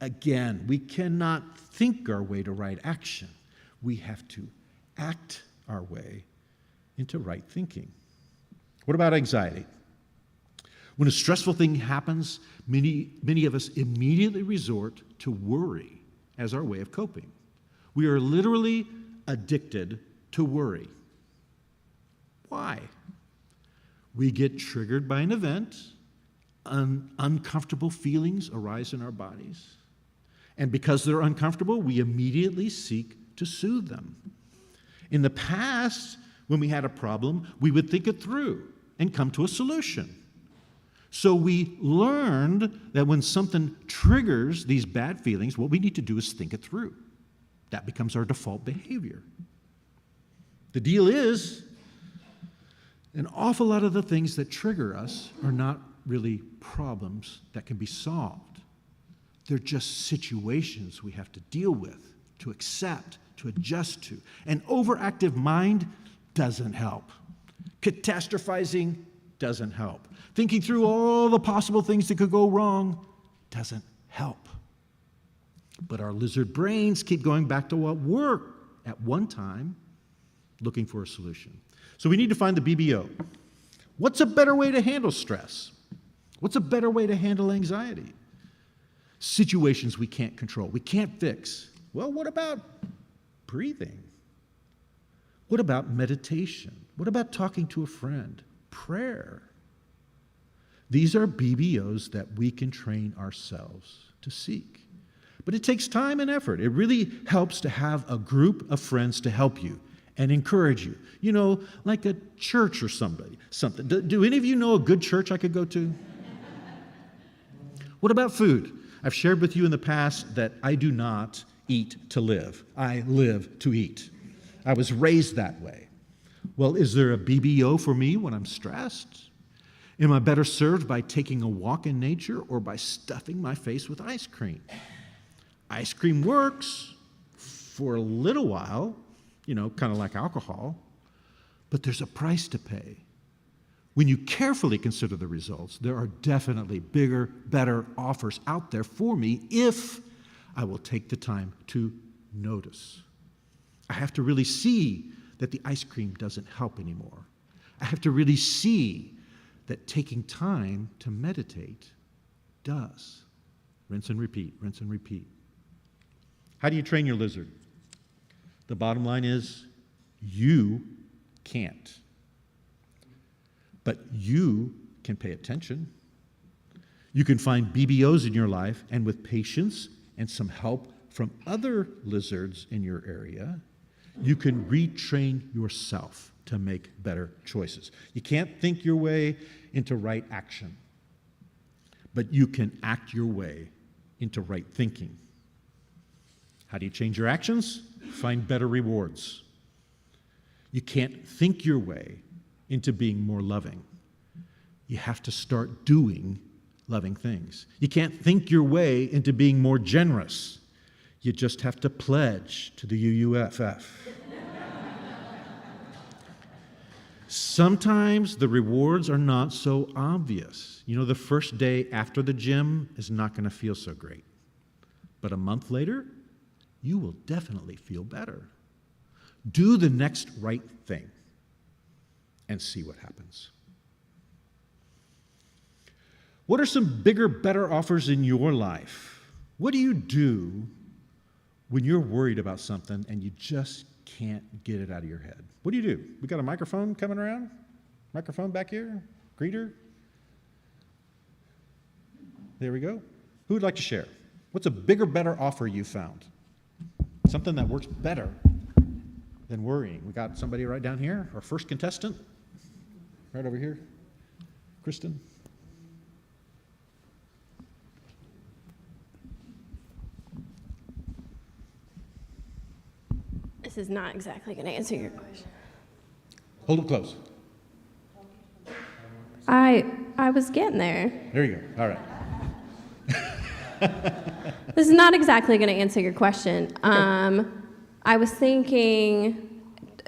Again, we cannot think our way to right action. We have to act our way into right thinking. What about anxiety? When a stressful thing happens, many of us immediately resort to worry as our way of coping. We are literally addicted to worry. Why? We get triggered by an event, uncomfortable feelings arise in our bodies, and because they're uncomfortable, we immediately seek to soothe them. In the past, when we had a problem, we would think it through and come to a solution. So we learned that when something triggers these bad feelings, what we need to do is think it through. That becomes our default behavior. The deal is, an awful lot of the things that trigger us are not really problems that can be solved. They're just situations we have to deal with, to accept, to adjust to. An overactive mind doesn't help. Catastrophizing doesn't help. Thinking through all the possible things that could go wrong doesn't help. But our lizard brains keep going back to what worked at one time, looking for a solution. So we need to find the BBO. What's a better way to handle stress? What's a better way to handle anxiety? situations we can't control, we can't fix. Well, what about breathing? What about meditation? What about talking to a friend? Prayer. These are BBOs that we can train ourselves to seek. But it takes time and effort. It really helps to have a group of friends to help you and encourage you. You know, like a church or something. Do any of you know a good church I could go to? What about food? I've shared with you in the past that I do not eat to live. I live to eat. I was raised that way. Well, is there a BBO for me when I'm stressed? Am I better served by taking a walk in nature or by stuffing my face with ice cream? Ice cream works for a little while, you know, kind of like alcohol, but there's a price to pay. When you carefully consider the results, there are definitely bigger, better offers out there for me if I will take the time to notice. I have to really see that the ice cream doesn't help anymore. I have to really see that taking time to meditate does. Rinse and repeat, rinse and repeat. How do you train your lizard? The bottom line is, you can't. But you can pay attention. You can find BBOs in your life, and with patience and some help from other lizards in your area, you can retrain yourself to make better choices. You can't think your way into right action, but you can act your way into right thinking. How do you change your actions? Find better rewards. You can't think your way into being more loving. You have to start doing loving things. You can't think your way into being more generous. You just have to pledge to the UUFF. Sometimes the rewards are not so obvious. You know, the first day after the gym is not going to feel so great. But a month later, you will definitely feel better. Do the next right thing and see what happens. What are some bigger, better offers in your life? What do you do when you're worried about something and you just can't get it out of your head? What do you do? We got a microphone coming around? Microphone back here? Greeter? There we go. Who would like to share? What's a bigger, better offer you found? Something that works better than worrying. We got somebody right down here, our first contestant, right over here. Kristen. This is not exactly going to answer your question. Hold it close. I was getting there. There you go. All right. This is not exactly going to answer your question. I was thinking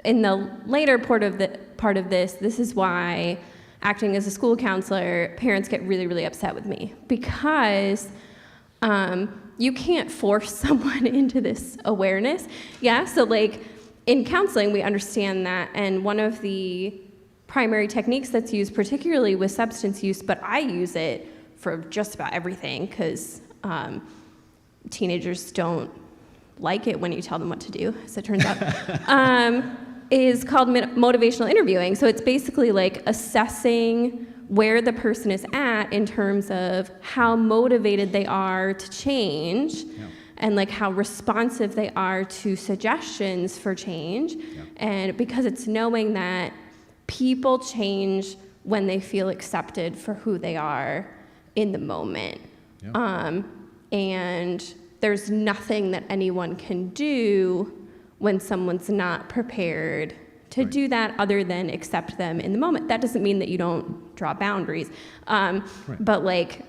in the later part of this, this is why acting as a school counselor, parents get really, really upset with me because you can't force someone into this awareness. Yeah, so like in counseling, we understand that, and one of the primary techniques that's used, particularly with substance use, but I use it for just about everything because teenagers don't like it when you tell them what to do, as it turns out, is called motivational interviewing. So it's basically like assessing where the person is at in terms of how motivated they are to change, yeah, and like how responsive they are to suggestions for change. Yeah. And because it's knowing that people change when they feel accepted for who they are in the moment. Yeah. And there's nothing that anyone can do when someone's not prepared to do that other than accept them in the moment. That doesn't mean that you don't draw boundaries. But like,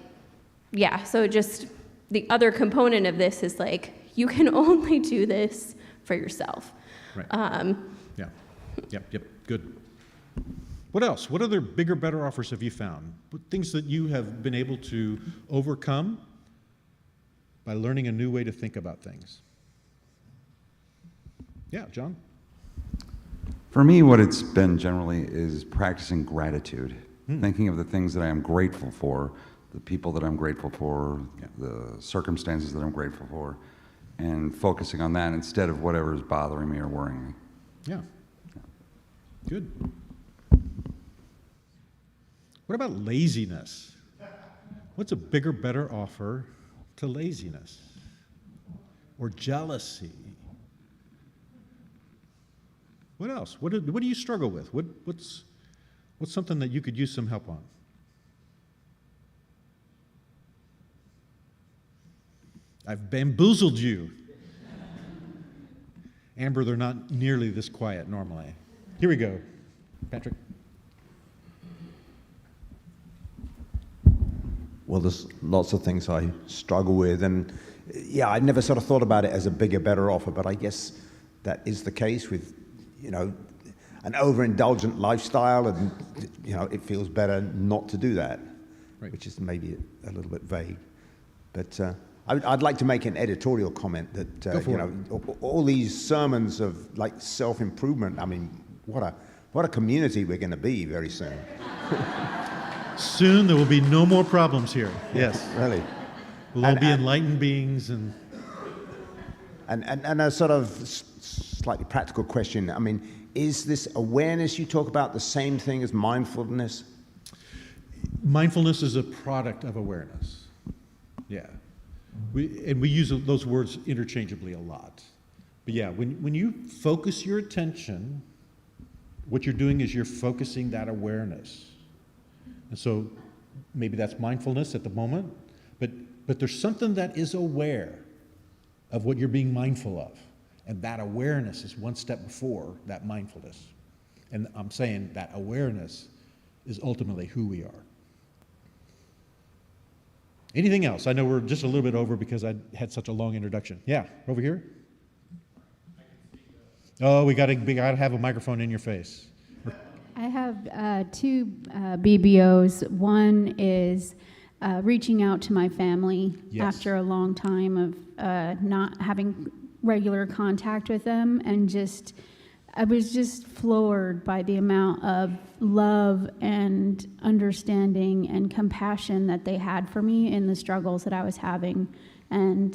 yeah, so just the other component of this is like, you can only do this for yourself. Right. Yeah. Yep. Good. What else? What other bigger, better offers have you found? What things that you have been able to overcome by learning a new way to think about things? Yeah, John? For me, what it's been generally is practicing gratitude, thinking of the things that I am grateful for, the people that I'm grateful for, the circumstances that I'm grateful for, and focusing on that instead of whatever is bothering me or worrying me. Yeah. Good. What about laziness? What's a bigger, better offer to laziness? Or jealousy? What else? What do you struggle with? What's something that you could use some help on? I've bamboozled you. Amber, they're not nearly this quiet normally. Here we go. Patrick. Well, there's lots of things I struggle with, and yeah, I never sort of thought about it as a bigger, better offer, but I guess that is the case with, an overindulgent lifestyle, and, it feels better not to do that, right, which is maybe a little bit vague. But I'd like to make an editorial comment that, all these sermons of like self-improvement, I mean, what a community we're going to be very soon. Soon there will be no more problems here. Yes. Really. We'll all be enlightened beings and a sort of slightly practical question. I mean, is this awareness you talk about the same thing as mindfulness? Mindfulness is a product of awareness. Yeah. We use those words interchangeably a lot. But yeah, when you focus your attention, what you're doing is you're focusing that awareness. And so maybe that's mindfulness at the moment, but there's something that is aware of what you're being mindful of. And that awareness is one step before that mindfulness. And I'm saying that awareness is ultimately who we are. Anything else? I know we're just a little bit over because I had such a long introduction. Yeah, over here. Oh, we gotta have a microphone in your face. I have two BBOs. One is reaching out to my family after a long time of not having regular contact with them, and I was just floored by the amount of love and understanding and compassion that they had for me in the struggles that I was having, and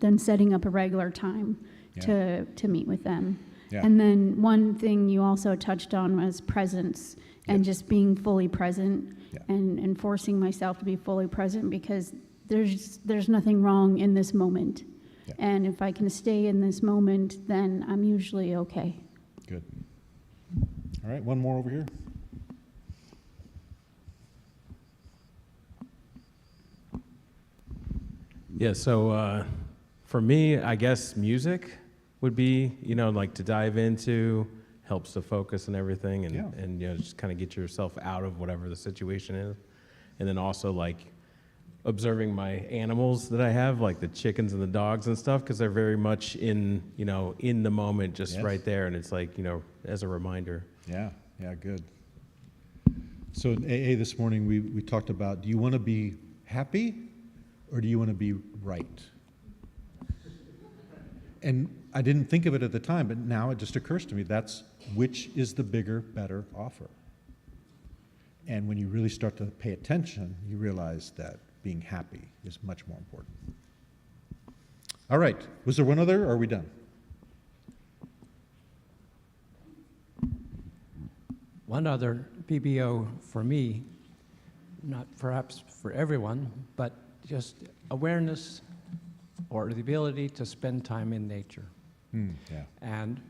then setting up a regular time to meet with them. Yeah. And then one thing you also touched on was presence, and just being fully present, and forcing myself to be fully present, because there's nothing wrong in this moment. Yeah. And if I can stay in this moment, then I'm usually okay. Good. All right, one more over here. Yeah, so for me, I guess music would be, like to dive into, helps to focus and everything, and just kind of get yourself out of whatever the situation is. And then also like observing my animals that I have, like the chickens and the dogs and stuff, because they're very much in the moment, just right there, and it's like, as a reminder. Yeah, good. So in AA this morning, we talked about, do you want to be happy or do you want to be right? And I didn't think of it at the time, but now it just occurs to me, that's which is the bigger, better offer. And when you really start to pay attention, you realize that being happy is much more important. All right, was there one other, or are we done? One other PBO for me, not perhaps for everyone, but just awareness or the ability to spend time in nature. And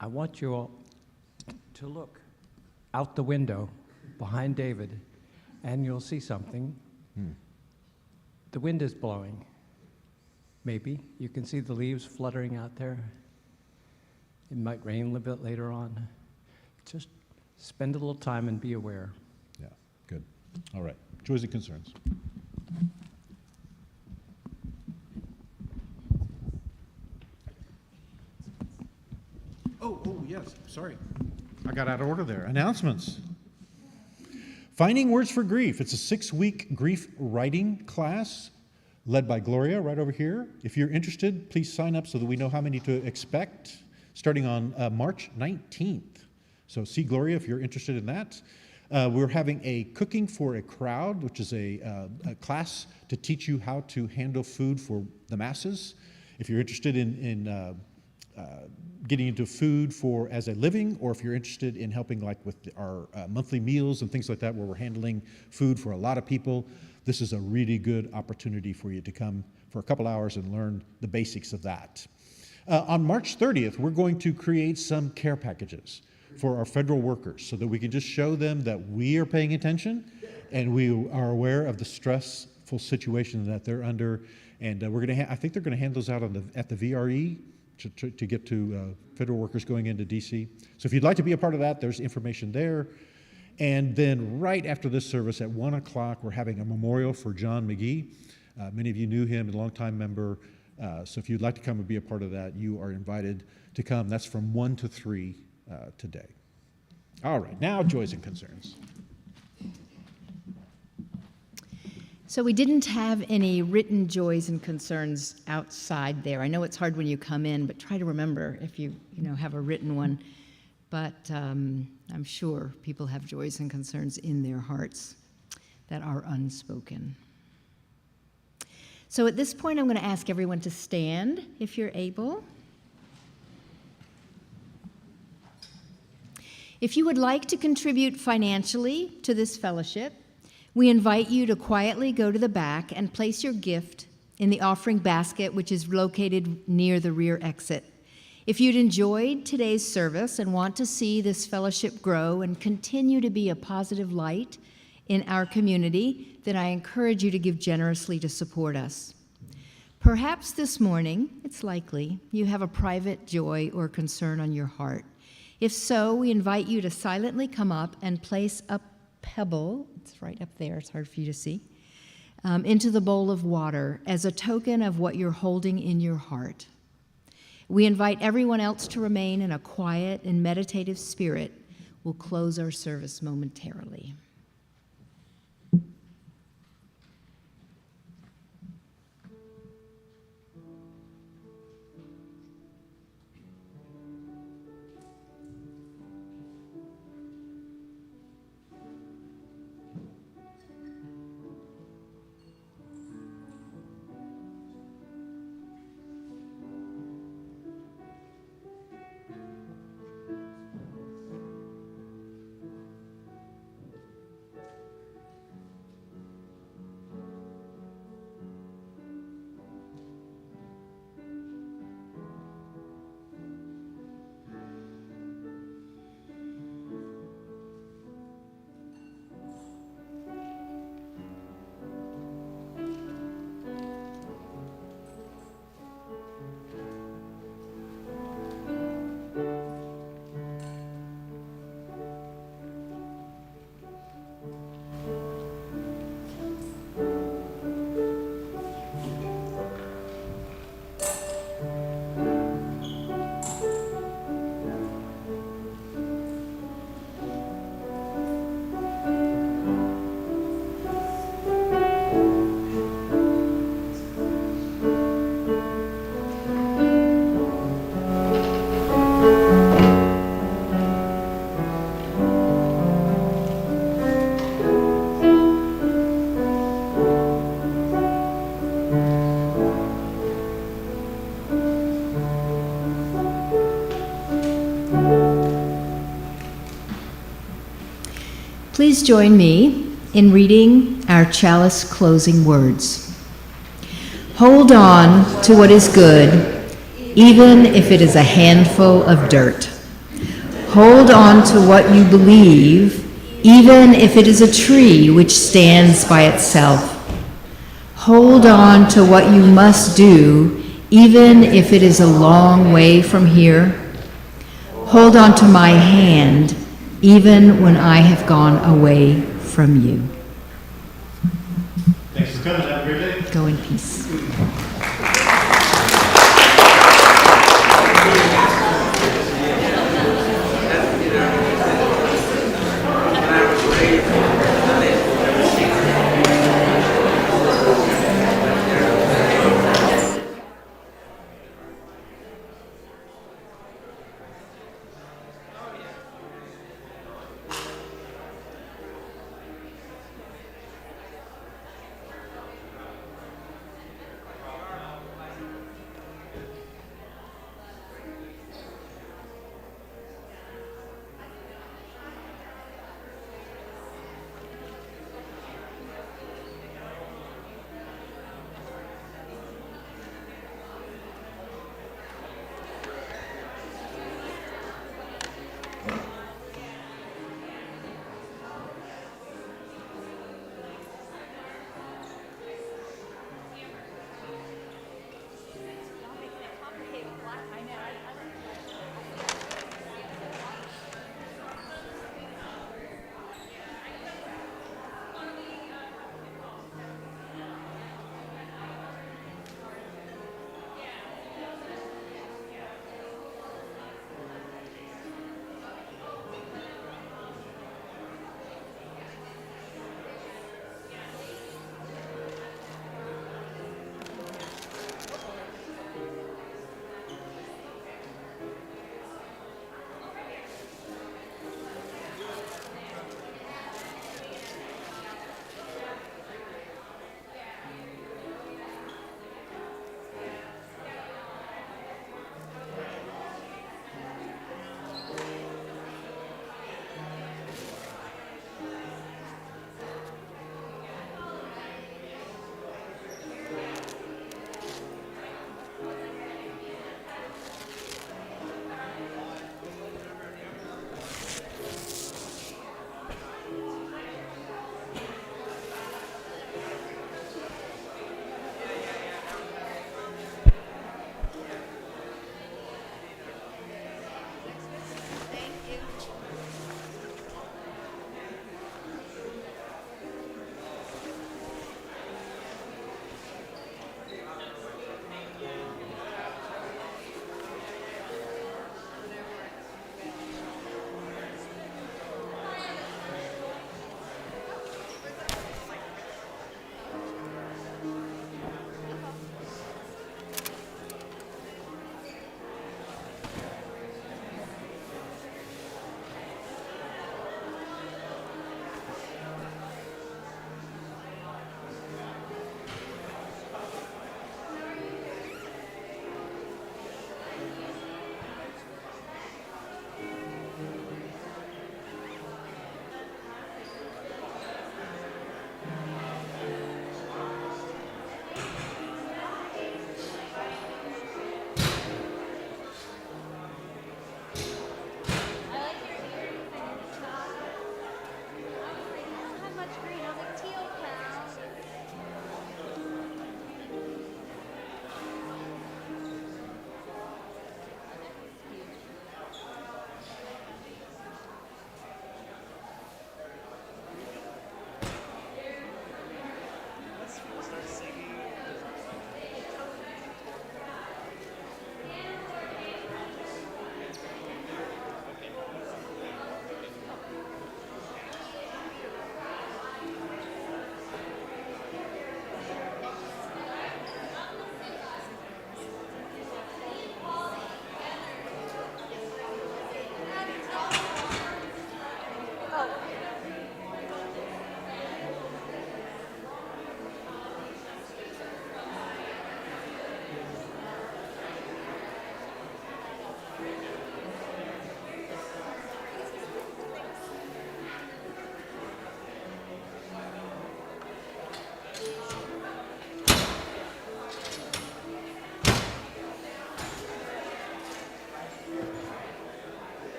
I want you all to look out the window behind David, and you'll see something. The wind is blowing. Maybe you can see the leaves fluttering out there. It might rain a little bit later on. Just spend a little time and be aware. Yeah, good. All right, joys and concerns. Oh, yes, sorry. I got out of order there. Announcements. Finding Words for Grief. It's a 6-week grief writing class led by Gloria right over here. If you're interested, please sign up so that we know how many to expect, starting on March 19th. So see Gloria if you're interested in that. We're having a Cooking for a Crowd, which is a class to teach you how to handle food for the masses. If you're interested in getting into food for as a living, or if you're interested in helping like with our monthly meals and things like that, where we're handling food for a lot of people, this is a really good opportunity for you to come for a couple hours and learn the basics of that. On March 30th, we're going to create some care packages for our federal workers so that we can just show them that we are paying attention and we are aware of the stressful situation that they're under. And we're going to I think they're going to hand those out at the VRE to get to federal workers going into DC. So if you'd like to be a part of that, there's information there. And then right after this service at 1 o'clock, we're having a memorial for John McGee. Many of you knew him, a longtime member. So if you'd like to come and be a part of that, you are invited to come. That's from 1 to 3 today. All right, now joys and concerns. So we didn't have any written joys and concerns outside there. I know it's hard when you come in, but try to remember if you have a written one. But I'm sure people have joys and concerns in their hearts that are unspoken. So at this point, I'm going to ask everyone to stand if you're able. If you would like to contribute financially to this fellowship, we invite you to quietly go to the back and place your gift in the offering basket, which is located near the rear exit. If you'd enjoyed today's service and want to see this fellowship grow and continue to be a positive light in our community, then I encourage you to give generously to support us. Perhaps this morning, it's likely, you have a private joy or concern on your heart. If so, we invite you to silently come up and place a pebble, it's right up there, it's hard for you to see, into the bowl of water as a token of what you're holding in your heart. We invite everyone else to remain in a quiet and meditative spirit. We'll close our service momentarily. Please join me in reading our chalice closing words. Hold on to what is good, even if it is a handful of dirt. Hold on to what you believe, even if it is a tree which stands by itself. Hold on to what you must do, even if it is a long way from here. Hold on to my hand, even when I have gone away from you. Thanks for coming. Have a great day. Go in peace.